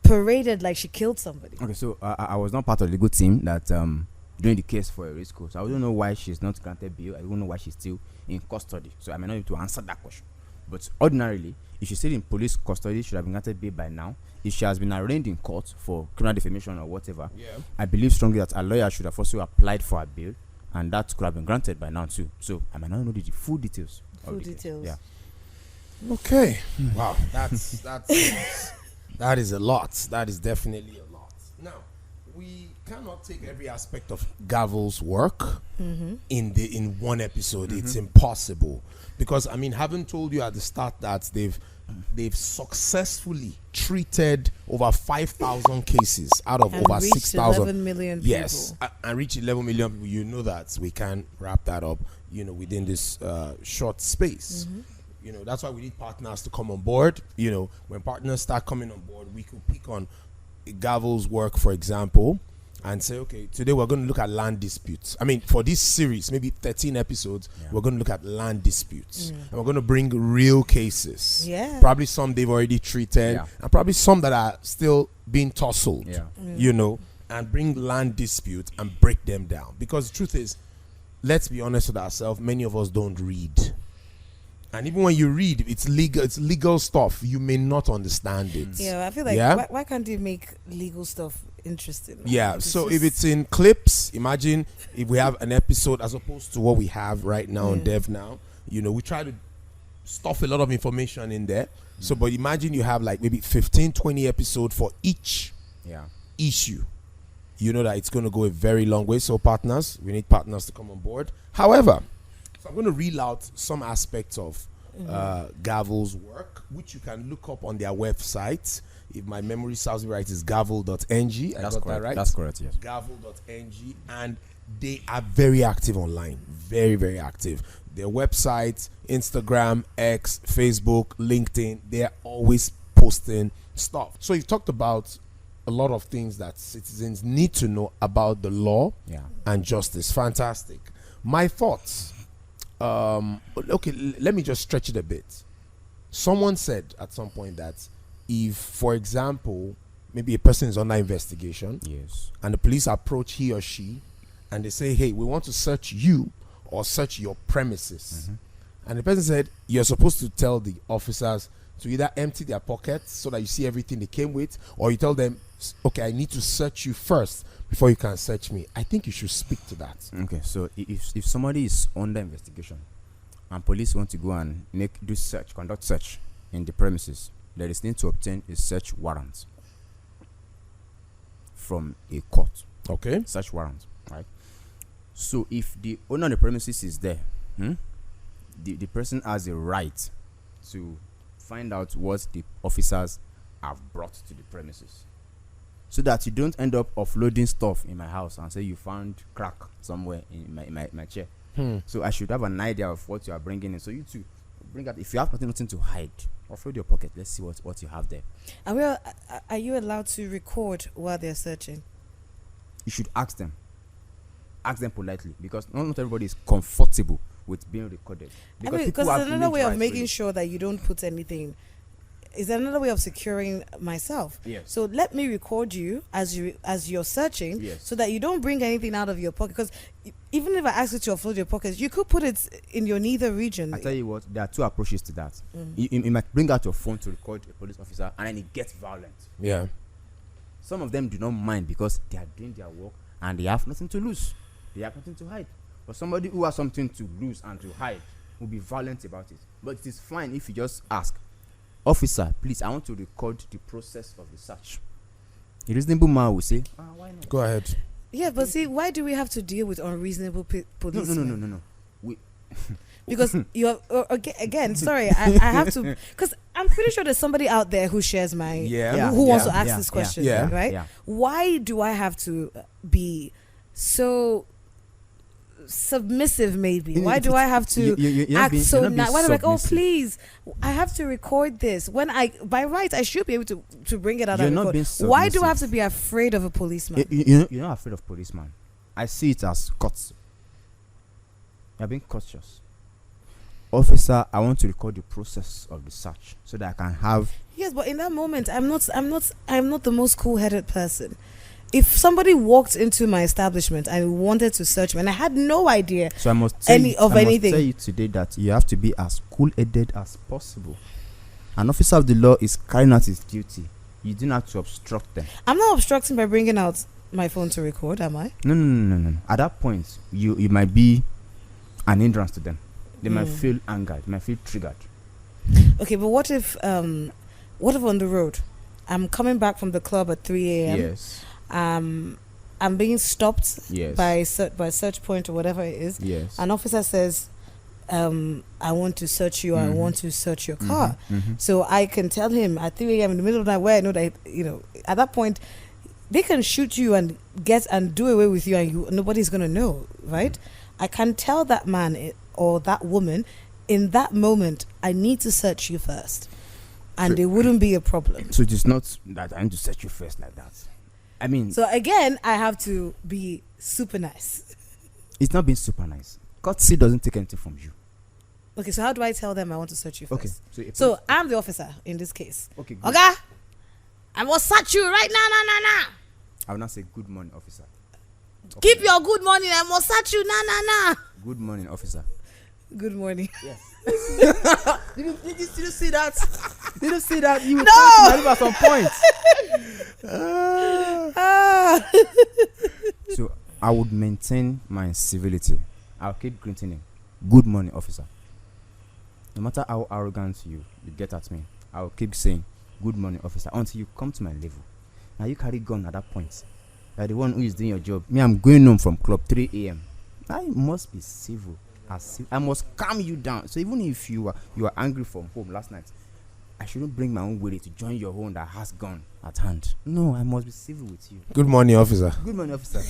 paraded like she killed somebody? Okay. So I was not part of the legal team that doing the case for a risk. So I don't know why she's not granted bail. I don't know why she's still in custody. So I may not be able to answer that question. But ordinarily, if she's still in police custody, she should have been granted bail by now. If she has been arraigned in court for criminal defamation or whatever, I believe strongly that a lawyer should have also applied for a bail, and that could have been granted by now too. So I might not know the full details. Full details. Yeah. Okay. Wow. That is a lot. That is definitely a lot. Now, we cannot take every aspect of Gavels' work in one episode. It's impossible, because I mean, having told you at the start that they've successfully treated over 5,000 cases out of And over reached 6,000. 11 million Yes, people. and reach 11 million people. You know that we can wrap that up, within this short space. That's why we need partners to come on board. When partners start coming on board, we could pick on Gavels' work, for example, and say, okay, today we're going to look at land disputes. I mean, for this series, maybe 13 episodes, we're going to look at land disputes. And we're going to bring real cases. Yeah. Probably some they've already treated, and probably some that are still being tussled, and bring land disputes and break them down. Because the truth is, let's be honest with ourselves, many of us don't read. And even when you read, it's legal stuff. You may not understand it. Yeah, I feel like why can't you make legal stuff interesting? Yeah, so if it's in clips, imagine if we have an episode as opposed to what we have right now on Dev Now. We try to stuff a lot of information in there. So, but imagine you have like maybe 15, 20 episodes for each issue. You know that it's going to go a very long way. So partners, we need partners to come on board. However, so I'm going to reel out some aspects of Gavels' work, which you can look up on their website. If my memory serves me right, it's gavel.ng. That's correct. That right? That's correct, yes. Gavel.ng. And they are very active online. Very, very active. Their website, Instagram, X, Facebook, LinkedIn, they're always posting stuff. So you've talked about a lot of things that citizens need to know about the law and justice. Fantastic. My thoughts. Okay, let me just stretch it a bit. Someone said at some point that if, for example, maybe a person is under investigation, and the police approach he or she, and they say, hey, we want to search you or search your premises, and the person said, you're supposed to tell the officers to either empty their pockets so that you see everything they came with, or you tell them, okay, I need to search you first before you can search me. I think you should speak to that. Okay, so if somebody is under investigation and police want to go and conduct search in the premises, there is need to obtain a search warrant from a court. Okay. Search warrant, right? So if the owner of the premises is there, the person has a right to find out what the officers have brought to the premises, so that you don't end up offloading stuff in my house and say you found crack somewhere in my chair. So I should have an idea of what you are bringing in. So you too bring out, if you have nothing to hide, offload your pocket. Let's see what you have there. Are you allowed to record while they're searching? You should ask them politely, because not everybody is comfortable with being recorded. Because it's another way of making sure that you don't put anything. Is another way of securing myself. Yes. So let me record you as you're searching, so that you don't bring anything out of your pocket. Because even if I ask you to offload your pockets, you could put it in your neither region. I tell you what, there are two approaches to that. You might bring out your phone to record a police officer, and then it gets violent. Yeah. Some of them do not mind because they are doing their work and they have nothing to lose. They have nothing to hide. But somebody who has something to lose and to hide will be violent about it. But it is fine if you just ask, officer, please, I want to record the process of the search. A reasonable man will say, why not? Go ahead. Yeah, but see, why do we have to deal with unreasonable police? No. Because you are, again, sorry, I have to, because I'm pretty sure there's somebody out there who shares my Yeah. who wants to Yeah. ask Yeah. this question, Yeah. right? Yeah. Why do I have to be so submissive? Maybe why do I have to you're not act being- so you're not being nice? Why do I like, oh submissive. please, I have to record this when by right I should be able to bring it out You're and not record. being Why do I have submissive. to be afraid of a policeman? You're not afraid of policeman. I see it as courtesy. You're being cautious. Officer, I want to record the process of the search so that I can have. Yes, but in that moment, I'm not the most cool-headed person. If somebody walked into my establishment and wanted to search me, and I had no idea, So I must tell Any you, of I must anything. tell you today that you have to be as cool-headed as possible. An officer of the law is carrying out his duty. You do not have to obstruct them. I'm not obstructing by bringing out my phone to record, am I? No. At that point, you might be an hindrance to them. They might feel angered. They might feel triggered. Okay, but what if on the road, I'm coming back from the club at 3 a.m. Yes. I'm being stopped Yes. by search point or whatever it is. Yes. An officer says, I want to search you. I want to search your car. Mhm. So I can tell him at 3 a.m. in the middle of the night, where I know that at that point they can shoot you and get and do away with you, and nobody's gonna know, right? I can tell that man or that woman in that moment, I need to search you first, and So- it wouldn't be a problem. So it is not that I need to search you first like that. I mean, So again, I have to be super nice. it's not being super nice. Courtesy doesn't take anything from you. Okay, so how do I tell them I want to search you first? Okay. So I'm the officer in this case. Okay. Good. Okay, I must search you right now, nah. I will not say good morning, officer. Keep your good morning. I must search you, nah. Good morning, officer. Good morning. Yes. Did you see that? Did you see that? You No! at some point. Ah. So I would maintain my civility. I'll keep greeting him. Good morning, officer. No matter how arrogant you get at me, I'll keep saying good morning, officer, until you come to my level. Now you carry gun at that point. You're the one who is doing your job. Me, I'm going home from club 3 a.m. I must be civil. I must calm you down. So even if you are angry from home last night, I shouldn't bring my own way to join your own that has gun at hand. No, I must be civil with you. Good morning, officer. Good morning, officer.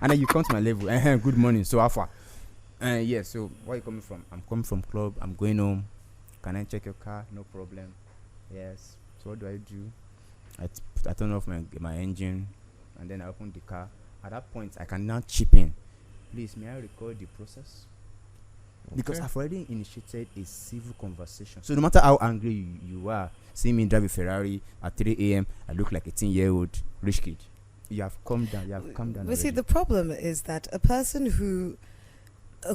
And then you come to my level. Good morning. So how far? Yeah. So where are you coming from? I'm coming from club. I'm going home. Can I check your car? No problem. Yes. So what do I do? I turn off my engine, and then I open the car. At that point, I can now chip in. Please, may I record the process? Because I've already initiated a civil conversation. So no matter how angry you are, seeing me drive a Ferrari at 3 a.m., I look like a 10-year-old rich kid. You have calmed down. You have calmed down. But see, already. the problem is that a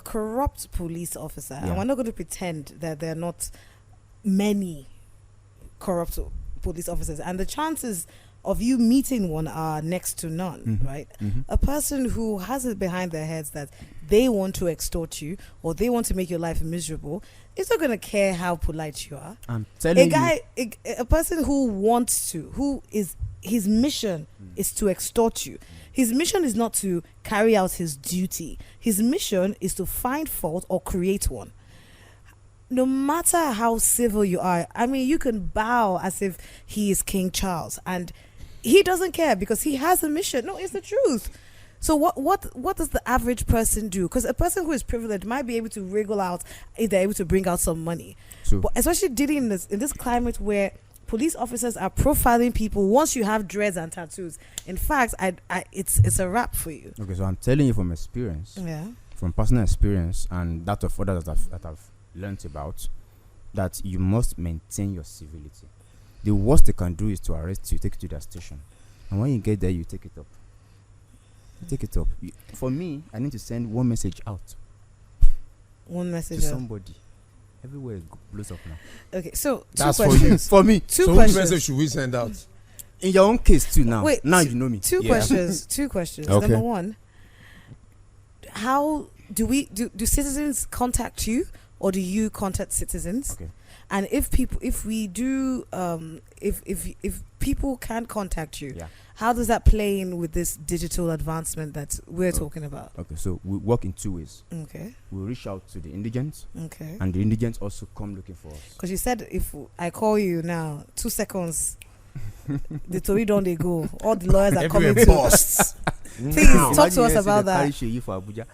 corrupt police officer, and we're not going to pretend that there are not many corrupt police officers, and the chances of you meeting one are next to none, right? A person who has it behind their heads that they want to extort you or they want to make your life miserable is not going to care how polite you are. I'm telling A person who his mission is to extort you. His mission is not to carry out his duty. His mission is to find fault or create one. No matter how civil you are, I mean, you can bow as if he is King Charles, and he doesn't care because he has a mission. No, it's the truth. So what does the average person do? Because a person who is privileged might be able to wriggle out if they're able to bring out some money. So, But especially dealing in this climate where police officers are profiling people once you have dreads and tattoos. In fact, it's a wrap for you. okay, so I'm telling you from experience, Yeah. from personal experience, and that of others that I've learnt about, that you must maintain your civility. The worst they can do is to arrest you, take you to their station, and when you get there, you take it up. For me, I need to send one message out One message. to somebody. Everywhere it blows up now. Okay, so That's two for you. questions. For me, Two So which questions. message should we send out? in your own case too. Now, Wait, now you know me. Two Yeah. questions. Two questions. Okay. Number one, how do citizens contact you, or do you contact citizens? Okay. And if people can contact you. Yeah. How does that play in with this digital advancement that we're talking about? Okay, so we work in two ways. Okay. We reach out to the indigents, Okay. and the indigents also come looking for us. Because you said if I call you now, 2 seconds, the Tory don't they go. All the lawyers are coming to busts. Please talk to us about that. Sheyi for Abuja.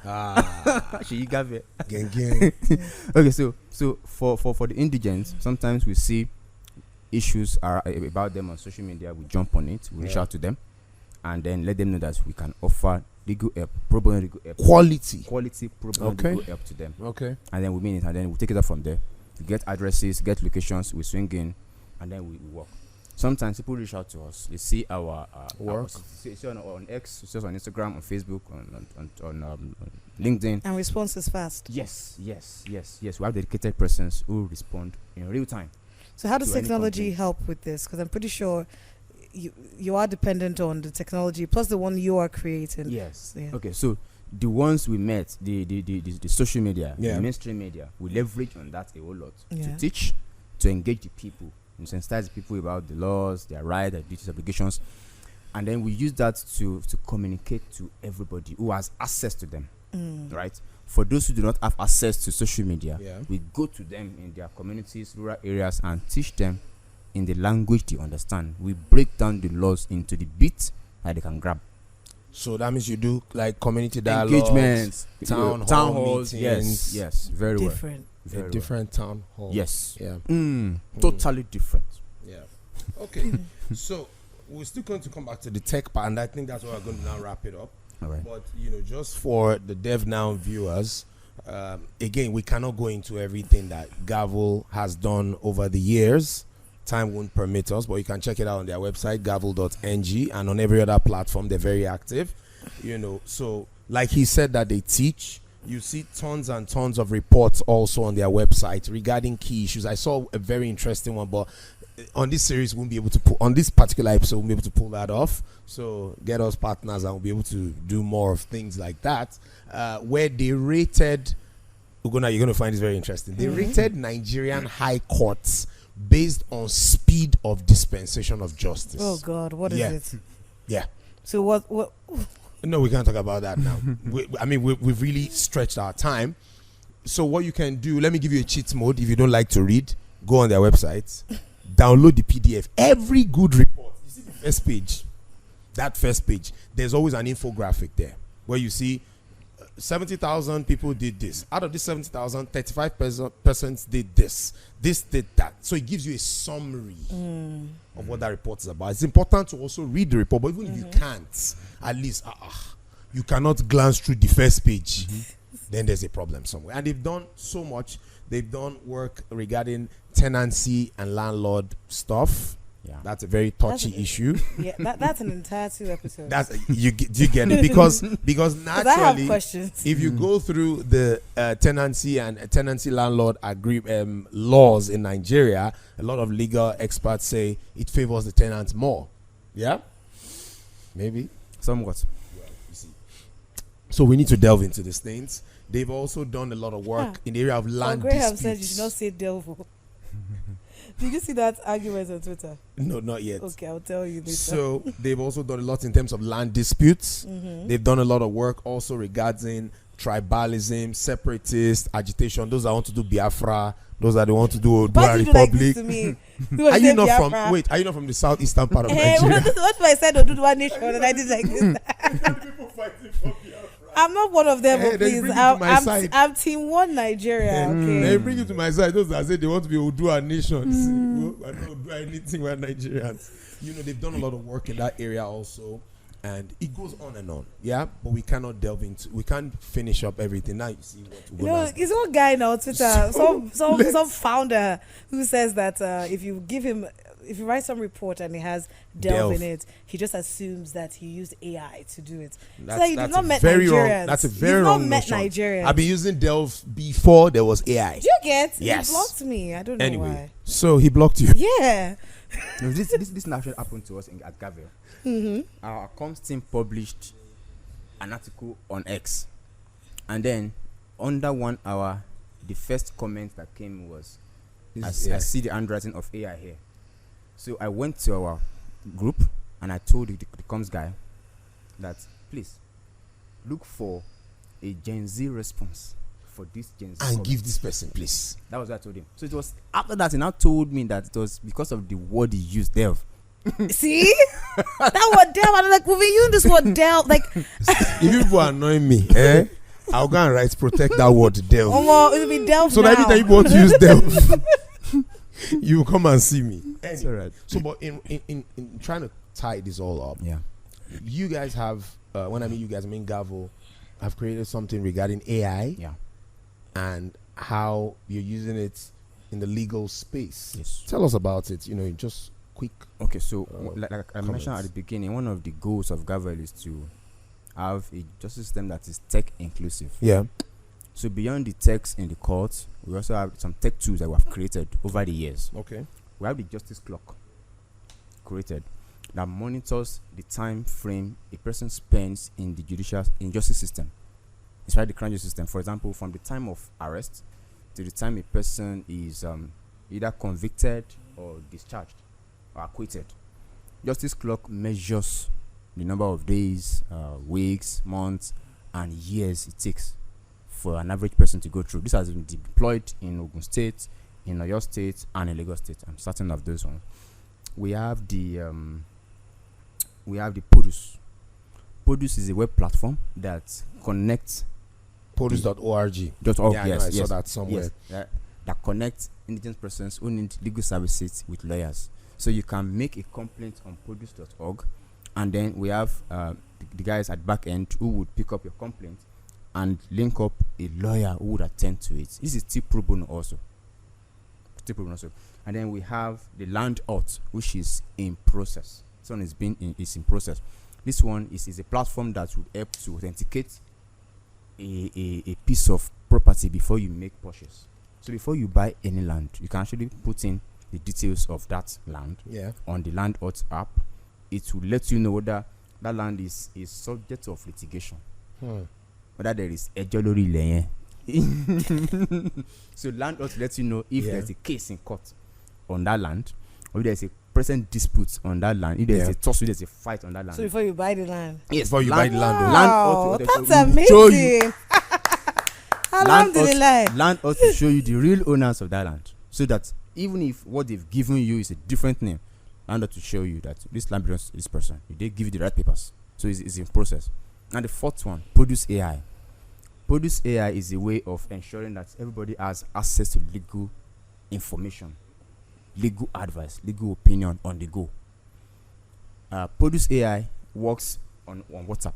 Sheyi Gavels. Gang. Okay, so for the indigents, sometimes we see issues are about them on social media. We jump on it, we reach out to them, and then let them know that we can offer legal help, pro bono legal help, Quality pro bono legal help to them. Okay. And then we mean it, and then we take it up from there. We get addresses, get locations, we swing in, and then we work. Sometimes people reach out to us. They see our Work. see on X, see us on Instagram, on Facebook, on LinkedIn. and response is fast. Yes. We have dedicated persons who respond in real time. So how does To any technology complaint. help with this? Because I'm pretty sure you are dependent on the technology plus the one you are creating. Yes. Yeah. Okay. So the ones we met, the social media, Yeah. the mainstream media, we leverage on that a whole lot Yeah. to teach, to engage the people, and sensitize the people about the laws, their rights, their duties, obligations, and then we use that to communicate to everybody who has access to them. Right. For those who do not have access to social media, Yeah. we go to them in their communities, rural areas, and teach them in the language they understand. We break down the laws into the bits that they can grab. So that means you do like community dialogue, Engagements, town halls, meetings. yes, very Different. well. Very different town hall. well. Yes. Yeah. Totally different. Yeah. Okay. So we're still going to come back to the tech part, and I think that's where we're going to now wrap it up. All right. But just for the DevNow viewers, again, we cannot go into everything that Gavel has done over the years. Time won't permit us, but you can check it out on their website, gavel.ng, and on every other platform. They're very active. So like he said that they teach. You see tons and tons of reports also on their website regarding key issues. I saw a very interesting one, but on this series we won't be able to on this particular episode we won't be able to pull that off. So get us partners and we'll be able to do more of things like that. Where they rated, you're gonna find this very interesting. They rated Nigerian high courts based on speed of dispensation of justice. Oh God, what is Yeah. it? Yeah. So what? No, we can't talk about that now. We've really stretched our time. So what you can do, let me give you a cheat mode. If you don't like to read, go on their website, download the PDF. Every good report, you see the first page, that first page, there's always an infographic there where you see 70,000 people did this. Out of this 70,000, 35% did this. This did that. So it gives you a summary of what that report is about. It's important to also read the report, but even if you can't, at least you cannot glance through the first page. Then there's a problem somewhere. And they've done so much. They've done work regarding tenancy and landlord stuff. Yeah. That's a very touchy issue. Yeah, that's an entire 2 episodes. That's do you get it? Because 'Cause I have naturally, questions. if you go through the tenancy and tenancy landlord laws in Nigeria, a lot of legal experts say it favors the tenants more. Yeah, maybe. Somewhat. So we need to delve into these things. They've also done a lot of work in the area of land Graham said you disputes. should not say devil. Did you see that argument on Twitter? No, not yet. Okay, I'll tell you later. So they've also done a lot in terms of land disputes. They've done a lot of work also regarding tribalism, separatist agitation. Those that want to do Biafra, those that want to do Why Odua did you do like Republic. this to me? Are you not from? Wait, are you not from the southeastern part of Hey, Nigeria? what if I said Oduduwa Nation and I did like this? I'm not one of them, Hey, but then please. bring it to my side. I'm Team One Nigeria. Okay. They bring you to my side. Those that say they want to be Odua nations. I don't do anything with Nigerians. They've done a lot of work in that area also. And it goes on and on. Yeah. But we cannot we can't finish up everything. Now you see what It's one guy now on Twitter, So, some founder who says that if you write some report and it has delve in it, he just assumes that he used AI to do it. So you did not met very Nigerians. wrong. That's a very You've wrong not met notion. Nigerians. I've been using Delve before there was AI. Do you get? Yes. He blocked me. I don't know Anyway, why. so he blocked you. Yeah. No, this actually happened to us at Gavels. Our comms team published an article on X, and then under 1 hour, the first comment that came was, I see the handwriting of AI here. So I went to our group, and I told the comms guy that please look for a Gen Z response for this Gen Z And comment. give this person, please. That was what I told him. So it was after that he now told me that it was because of the word he used, Dev. See? That word delve. I'm like, we've been using this word delve. Like, If people are annoying me, I'll go and write protect that word delve. it'll be delve So now. that every time you want to use delve, you will come and see me. It's alright. So, but in trying to tie this all up, Yeah. you guys have, when I mean you guys, I mean Gavel, have created something regarding AI Yeah. and how you're using it in the legal space. Yes. Tell us about it, just quick. Okay, so like I mentioned comments. at the beginning, one of the goals of Gavel is to have a justice system that is tech inclusive. Yeah. So beyond the text in the courts, we also have some tech tools that we have created over the years. Okay. We have the justice clock created that monitors the time frame a person spends in the justice system, inside the crime justice system. For example, from the time of arrest to the time a person is either convicted or discharged or acquitted. Justice clock measures the number of days, weeks, months, and years it takes for an average person to go through. This has been deployed in Ogun State, in Oyo State, and in Lagos State. I'm certain of those ones. We have the Podus. Podus is a web platform that connects Podus.org. .org. Yeah, I know, yes, I saw yes, that somewhere. yes, that connects indigent persons who need legal services with lawyers. So you can make a complaint on Podus.org, and then we have the guys at back end who would pick up your complaint and link up a lawyer who would attend to it. This is still pro bono also. And then we have the land alt, which is in process. This one is in process. This one is a platform that would help to authenticate a piece of property before you make purchase. So before you buy any land, you can actually put in the details of that land on the land alt app. It will let you know whether that land is subject of litigation, whether there is a jolori leye. So land alt lets you know if there's a case in court on that land, or if there's a present dispute on that land, if there's a tussle, there's a fight on that land. So before you buy the land. Yes, Before you buy the land. Wow, land that's alt will show you- amazing. Alhamdulillah. Land ought to show you the real owners of that land, so that even if what they've given you is a different name, land ought to show you that this land belongs to this person. They give you the right papers, so it's in process. And the fourth one, Produce AI. Produce AI is a way of ensuring that everybody has access to legal information, legal advice, legal opinion on the go. Produce AI works on WhatsApp.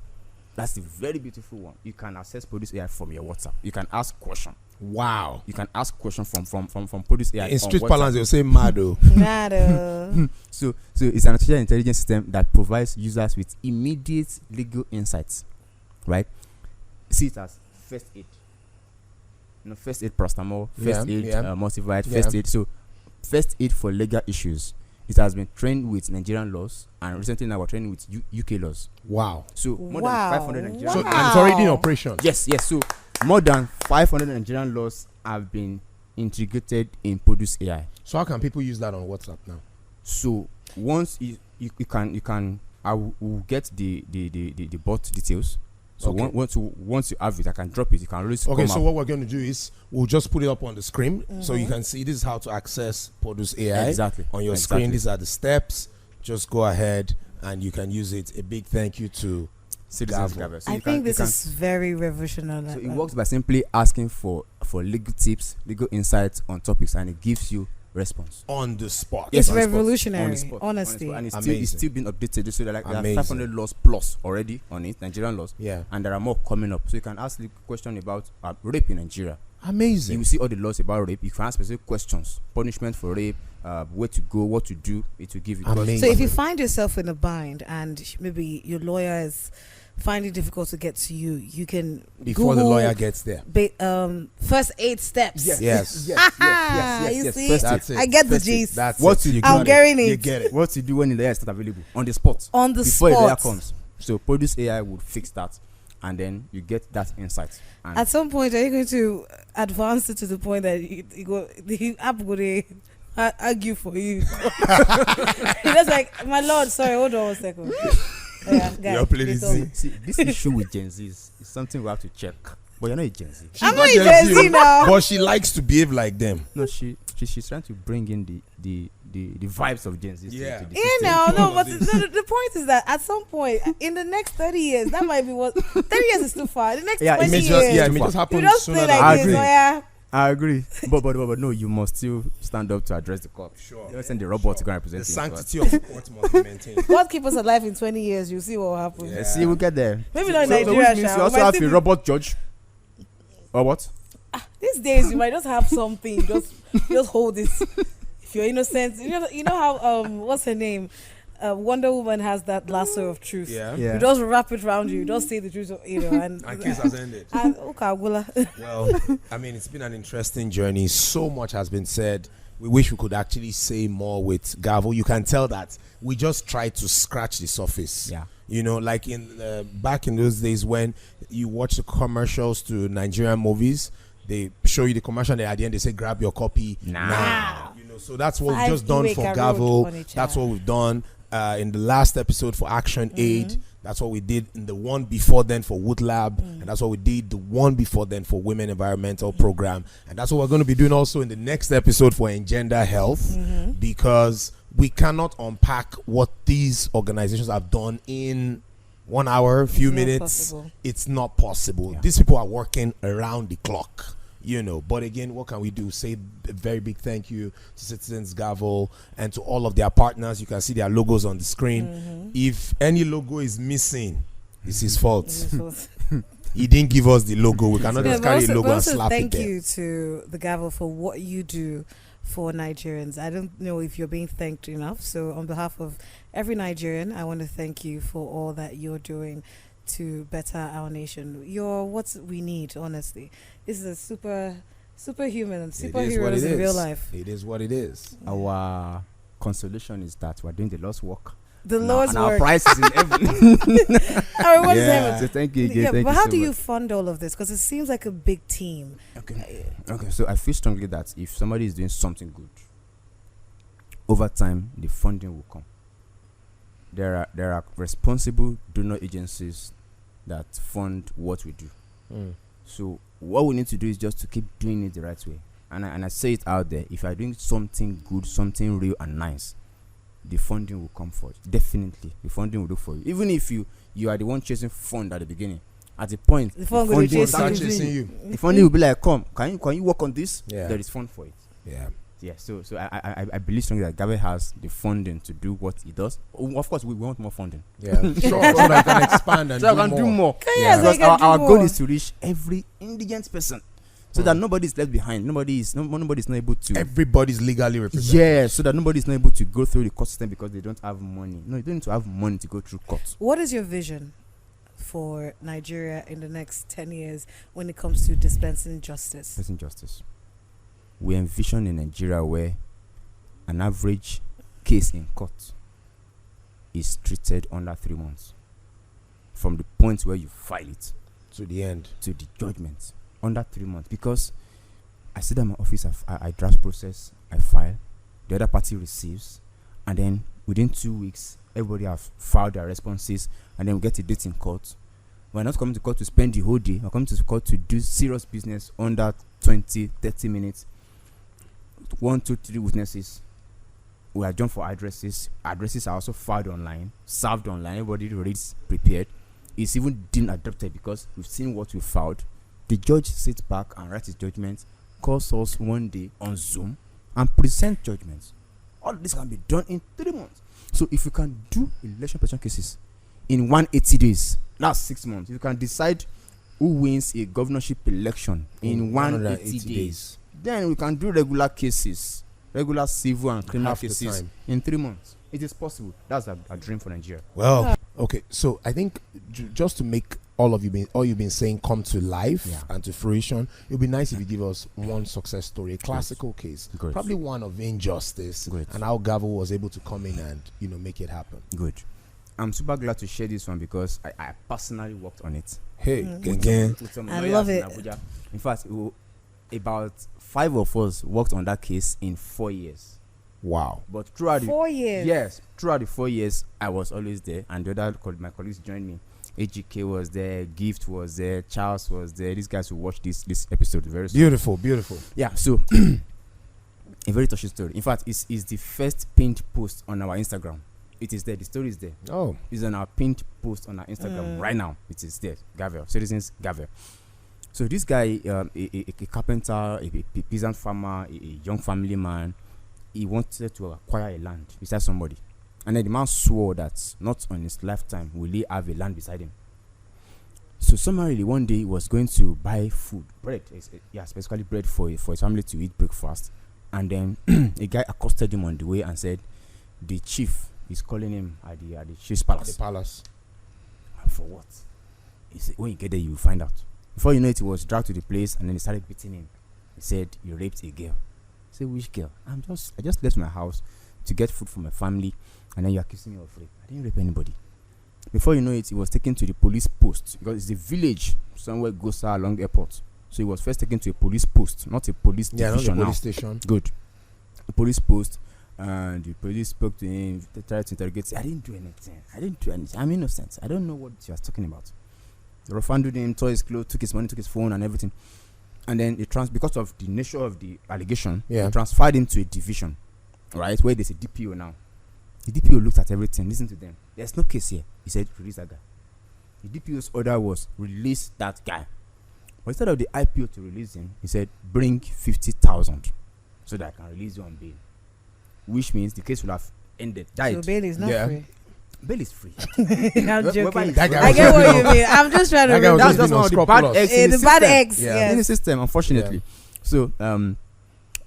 That's a very beautiful one. You can access Produce AI from your WhatsApp. You can ask questions. Wow. You can ask questions from Produce AI. In on street WhatsApp. parlance, they'll say Mado. Nada. So it's an artificial intelligence system that provides users with immediate legal insights, right? See it as first aid. First aid paracetamol, first aid multivite, first aid. So first aid for legal issues. It has been trained with Nigerian laws, and recently now we're training with UK laws. Wow. So more than 500 Nigerian So, laws. and it's already in operation. Yes. So more than 500 Nigerian laws have been integrated in Produce AI. So how can people use that on WhatsApp now? So once you can I will get the bot details. So Okay. once you have it, I can drop it. You can always Okay, come so up. what we're going to do is we'll just put it up on the screen so you can see this is how to access Produce AI Exactly. on your Exactly. screen. These are the steps. Just go ahead and you can use it. A big thank you to Citizens Gavel. Gavel. So I you can- think you this can- is very revolutionary. So it works by simply asking for legal tips, legal insights on topics, and it gives you response. on the spot. It's on the spot, revolutionary, on the spot, honestly. and it's Amazing. still being updated. So there are Amazing. 500 laws plus already on it, Nigerian laws, Yeah. and there are more coming up. So you can ask the question about rape in Nigeria. You Amazing. will see all the laws about rape. You can ask specific questions, punishment for rape, where to go, what to do. It will give you. Amazing. So if you find yourself in a bind and maybe your lawyer is finding it difficult to get to you, you can Before the Google lawyer gets there. first aid steps. Yes. You see? First That's it. I get the First aid. gist. That's What it. you You do- got I'm it. getting You it. get it. What to do when the lawyer is not available on the spot. On the Before the lawyer spot. comes. So Produce AI would fix that, and then you get that insight. And At some point, are you going to advance it to the point that you go the app go dey argue for you. He was like, my lord, sorry, hold on 1 second. Yeah, You're playing See, this issue with Gen Z is something we have to check. But you're not a Gen Z. I'm not a Gen Z now. But she likes to behave like them. No, she's trying to bring in the vibes of Gen Z. Yeah. To the Yeah, system. no, but the point is that at some point in the next 30 years, that might be what 30 years is too far. The next 20 years, it may just happen you just sooner play than like this. agree. Oh, yeah. I agree. But no, you must still stand up to address the cop. Sure. You don't send the robot to go and represent The you. sanctity of the court must be maintained. God keep us alive in 20 years. You see what will happen. Yeah. See, we'll get there. Maybe not in So which Nigeria. means Sha, you also we might have still a be- robot judge. Or what? These days, you might just have something. Just hold it. If you're innocent, you know how what's her name? Wonder Woman has that lasso of truth. Yeah. Yeah. You just wrap it around you. Just say the truth, and And case has ended. and okay, Well, I mean, it's been an interesting journey. So much has been said. We wish we could actually say more with Gavel. You can tell that we just tried to scratch the surface. Yeah. You know, like in back in those days when you watch the commercials to Nigerian movies, they show you the commercial and at the end they say grab your copy now. You know, so that's what we've just done for Gavel. That's what we've done in the last episode for Action Aid. That's what we did in the one before then for Wood Lab, and that's what we did the one before then for Women Environmental Program, and that's what we're going to be doing also in the next episode for Engender Health, because we cannot unpack what these organizations have done in 1 hour, few It's not minutes. possible. It's not possible. Yeah. These people are working around the clock. You know, but again, what can we do? Say a very big thank you to Citizens Gavel and to all of their partners. You can see their logos on the screen. If any logo is missing, it's his fault. He didn't give us the logo. We cannot just carry a logo and slap it thank there. you to the Gavel for what you do for Nigerians. I don't know if you're being thanked enough. So on behalf of every Nigerian, I want to thank you for all that you're doing to better our nation. You're what we need, honestly. This is a superhuman and It is what superheroes it in real is. life. It is what it is. Our consolation is that we're doing the Lord's work. The And Lord's our work. prize is in heaven. Our reward is Yeah. heaven. So thank you again. Yeah, Thank but you how so do you much. fund all of this? Because it seems like a big team. Okay. So I feel strongly that if somebody is doing something good, over time the funding will come. There are responsible donor agencies that fund what we do. So what we need to do is just to keep doing it the right way. And I say it out there: if you are doing something good, something real and nice, the funding will come for it. Definitely, the funding will do for you. Even if you are the one chasing fund at the beginning, at the point The fund will will chase start you. chasing you. The funding will be like, "Come, can you work on this?" Yeah. There is fund for it. Yeah. Yeah, so I believe strongly that Gabriel has the funding to do what he does. Of course, we want more funding. Yeah. Sure. So that I can expand and So I can do more. Yeah. so you Because can do our goal more. is to reach every indigent person, so that nobody is left behind. Nobody is not able to. Everybody's legally represented. Yeah, so that nobody is not able to go through the court system because they don't have money. No, you don't need to have money to go through court. What is your vision for Nigeria in the next 10 years when it comes to dispensing justice? Pressing justice. We envision a Nigeria where an average case in court is treated under 3 months, from the point where you file it To the end. to the judgment, under 3 months. Because I sit at my office, I draft process, I file, the other party receives, and then within 2 weeks, everybody have filed their responses, and then we get a date in court. We're not coming to court to spend the whole day. We're coming to court to do serious business under 20-30 minutes. 1, 2, 3 witnesses. We are joined for addresses. Addresses are also filed online, served online. Everybody reads, prepared. It's even deemed adopted because we've seen what we filed. The judge sits back and writes his judgment, calls us one day on Zoom, and presents judgments. All this can be done in 3 months. So if you can do election protection cases in 180 days, that's 6 months. You can decide who wins a governorship election in 180 days. Then we can do regular cases, regular civil and criminal Half the cases time. in 3 months. It is possible. That's a dream for Nigeria. Well, okay. So I think just to make all you've been saying come to life and to fruition, it would be nice if you give us one success story, a classical case, Great. probably one of injustice, Great. and how Gavel was able to come in and make it happen. Good. I'm super glad to share this one because I personally worked on it. Hey, again. With some I lawyers love in it. Abuja. In fact, about 5 of us worked on that case in 4 years. Wow. But throughout 4 years. Yes, throughout the 4 years, I was always there, and the other my colleagues joined me. AGK was there, Gift was there, Charles was there. These guys who watched this episode very soon. Beautiful. Yeah, so a very touching story. In fact, it's the first pinned post on our Instagram. It is there. The story is there. Oh, It's on our pinned post on our Instagram right now. It is there. Gavel, Citizens Gavel. So this guy, a carpenter, a peasant farmer, a young family man, he wanted to acquire a land beside somebody. And then the man swore that not on his lifetime will he have a land beside him. So summarily, one day he was going to buy food, bread, specifically bread for his family to eat breakfast. And then a guy accosted him on the way and said, the chief is calling him at the chief's palace. the palace. For what? He said, when you get there, you will find out. Before you know it, he was dragged to the place, and then they started beating him. He said, you raped a girl. I said, which girl? I just left my house to get food for my family, and then you're accusing me of rape. I didn't rape anybody. Before you know it, he was taken to the police post, because it's a village somewhere goes along airport. So he was first taken to a police post, not a police division not the now. police station. Good. A police post, and the police spoke to him, they tried to interrogate him. I didn't do anything. I'm innocent. I don't know what you are talking about. They refunded him, tore his clothes, took his money, took his phone and everything. And then because of the nature of the allegation, they transferred him to a division, right, where there's a DPO now. The DPO looked at everything, listened to them. There's no case here. He said, release that guy. The DPO's order was, release that guy. But instead of the IPO to release him, he said, bring 50,000 so that I can release you on bail. Which means the case will have ended, died. So bail is not free. Bail is free. I'm joking. That guy I was get what just you mean. I'm just trying to That guy was remember. That's just just being one of the bad unscrupulous. eggs in the The bad system. eggs. Yeah. Yes. In the system, unfortunately. So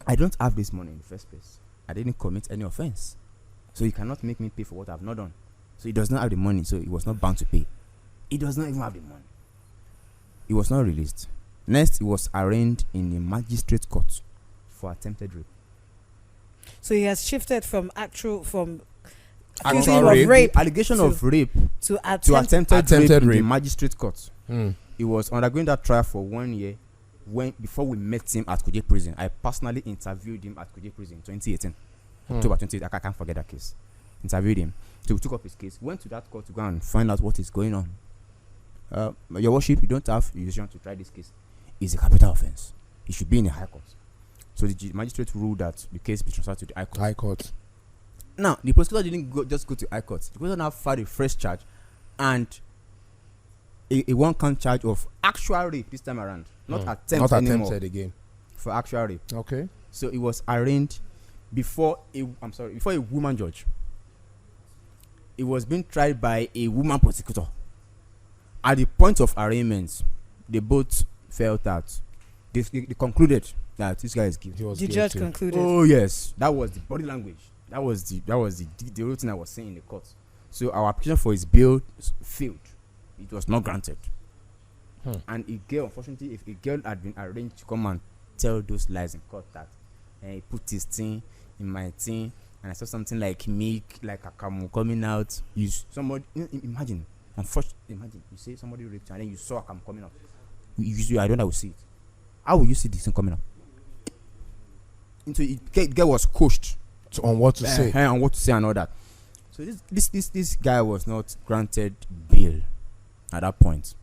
I don't have this money in the first place. I didn't commit any offense, so he cannot make me pay for what I've not done. So he does not have the money, so he was not bound to pay. He does not even have the money. He was not released. Next, he was arraigned in a magistrate court for attempted rape. So he has shifted from Actual accusing you of rape The allegation to- of rape to to attempted rape in the rape. magistrate court. He was undergoing that trial for 1 year. Before we met him at Kuje prison, I personally interviewed him at Kuje prison 2018. October 28th, I can't forget that case. Interviewed him. So we took up his case. Went to that court to go and find out what is going on. Your worship, you don't have jurisdiction to try this case. It's a capital offense. It should be in the high court. So the magistrate ruled that the case be transferred to the high court. High court. Now, the prosecutor didn't just go to high court. The prosecutor now filed a fresh charge and a one-count charge of actual rape this time around. Not attempted again. for actual rape. Okay. So he was arraigned before a woman judge. It was being tried by a woman prosecutor. At the point of arraignment, they both felt that they concluded that this guy is guilty. He was the guilty. judge concluded. Oh yes, that was the body language. That was the real thing I was saying in the court. So our application for his bail failed. It was not granted. And a girl, unfortunately, if a girl had been arranged to come and tell those lies in court that he put his thing in my thing and I saw something like milk, like a camel coming out. Imagine you say somebody raped you and then you saw a camel coming out. I don't know how to see it. How will you see this thing coming out? Into it, girl was coached On what to say. on what to say and all that. So this guy was not granted bail at that point.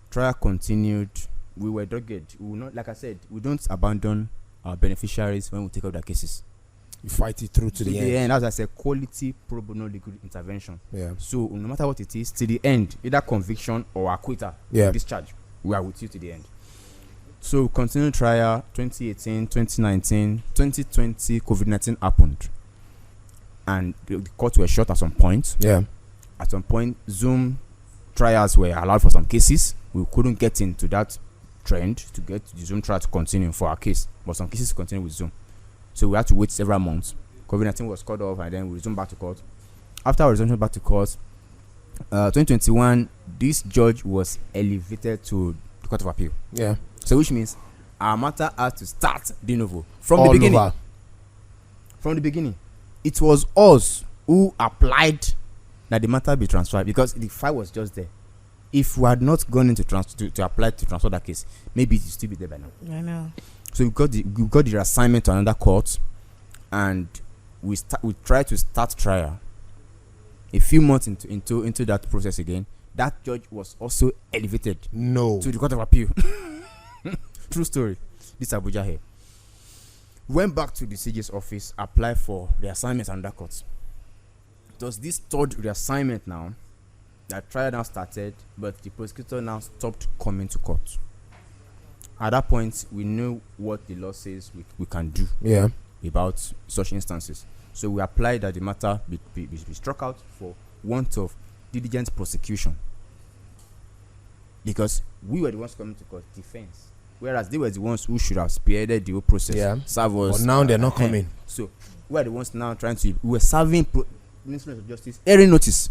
Trial continued. We were dogged. We will not, like I said, we don't abandon our beneficiaries when we take up their cases. You fight it through to the end. As I said, quality pro bono legal intervention. Yeah. So no matter what it is, to the end, either conviction or acquittal, Yeah. discharge, we are with you to the end. So continued trial, 2018, 2019, 2020, COVID-19 happened. And the courts were shut at some point. Yeah. At some point, Zoom trials were allowed for some cases. We couldn't get into that trend to get the Zoom trial to continue for our case. But some cases continue with Zoom. So we had to wait several months. COVID-19 was cut off and then we resumed back to court. After our resumption back to court, 2021, this judge was elevated to the Court of Appeal. Yeah. So which means our matter had to start de novo from All the beginning. over. From the beginning, it was us who applied that the matter be transferred because the file was just there. If we had not gone into to apply to transfer that case, maybe it would still be there by now. I know. So we got the reassignment to another court, and we try to start trial. A few months into that process again, that judge was also elevated No. to the Court of Appeal. True story. This Abuja here. Went back to the CJ's office, applied for the assignment under court. It was this third reassignment now that trial now started, but the prosecutor now stopped coming to court. At that point, we knew what the law says we can do Yeah. about such instances. So we applied that the matter be struck out for want of diligent prosecution. Because we were the ones coming to court, defense. Whereas they were the ones who should have spearheaded the whole process. Yeah. Serve us. But now they're not coming. So we are the ones now trying to. We were serving Ministry of Justice hearing notice.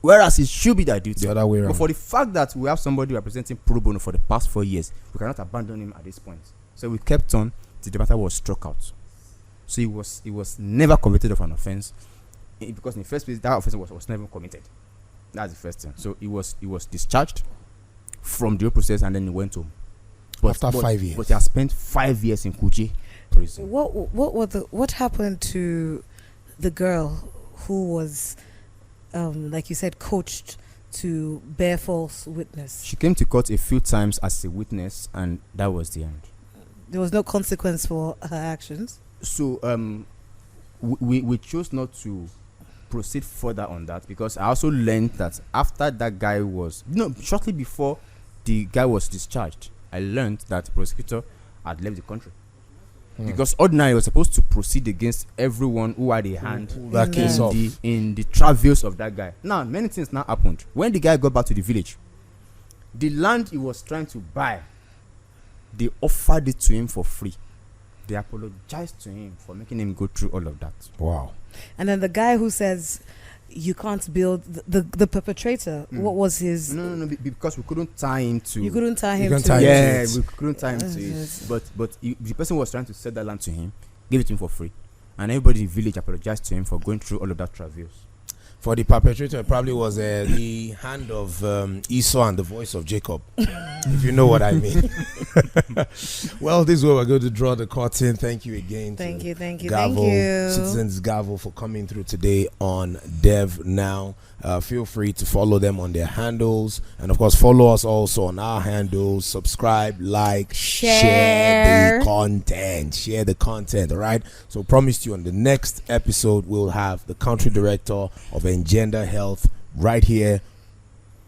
Whereas it should be their duty. The other way around. But for the fact that we have somebody representing pro bono for the past 4 years, we cannot abandon him at this point. So we kept on till the matter was struck out. So he was never convicted of an offense, because in the first place that offense was never committed. That's the first thing. So he was discharged from the whole process, and then he went home. After 5 years. But he has spent 5 years in Kuje prison. What happened to the girl who was, like you said, coached to bear false witness? She came to court a few times as a witness, and that was the end. There was no consequence for her actions. So we chose not to proceed further on that, because I also learned that after that guy was, shortly before the guy was discharged, I learned that the prosecutor had left the country. Because ordinarily he was supposed to proceed against everyone who had a hand that case off. in the travails of that guy. Now, many things now happened. When the guy got back to the village, the land he was trying to buy, they offered it to him for free. They apologized to him for making him go through all of that. Wow. And then the guy who says you can't build, the perpetrator, what was his? No, because we couldn't tie him to. You couldn't tie him couldn't to tie it. him. Yeah, we couldn't tie him to it. But the person was trying to sell that land to him, gave it to him for free, and everybody in the village apologized to him for going through all of that travails. For the perpetrator, it probably was the hand of Esau and the voice of Jacob, if you know what I mean. Well, this is where we're going to draw the curtain. Thank you again. Thank you. Gavel, Citizens Gavel, for coming through today on Dev Now. Feel free to follow them on their handles, and of course follow us also on our handles. Subscribe, like, share the content. All right, so promised you on the next episode we'll have the country director of Engender Health right here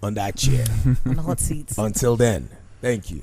on that chair On the hot seats. until then, thank you.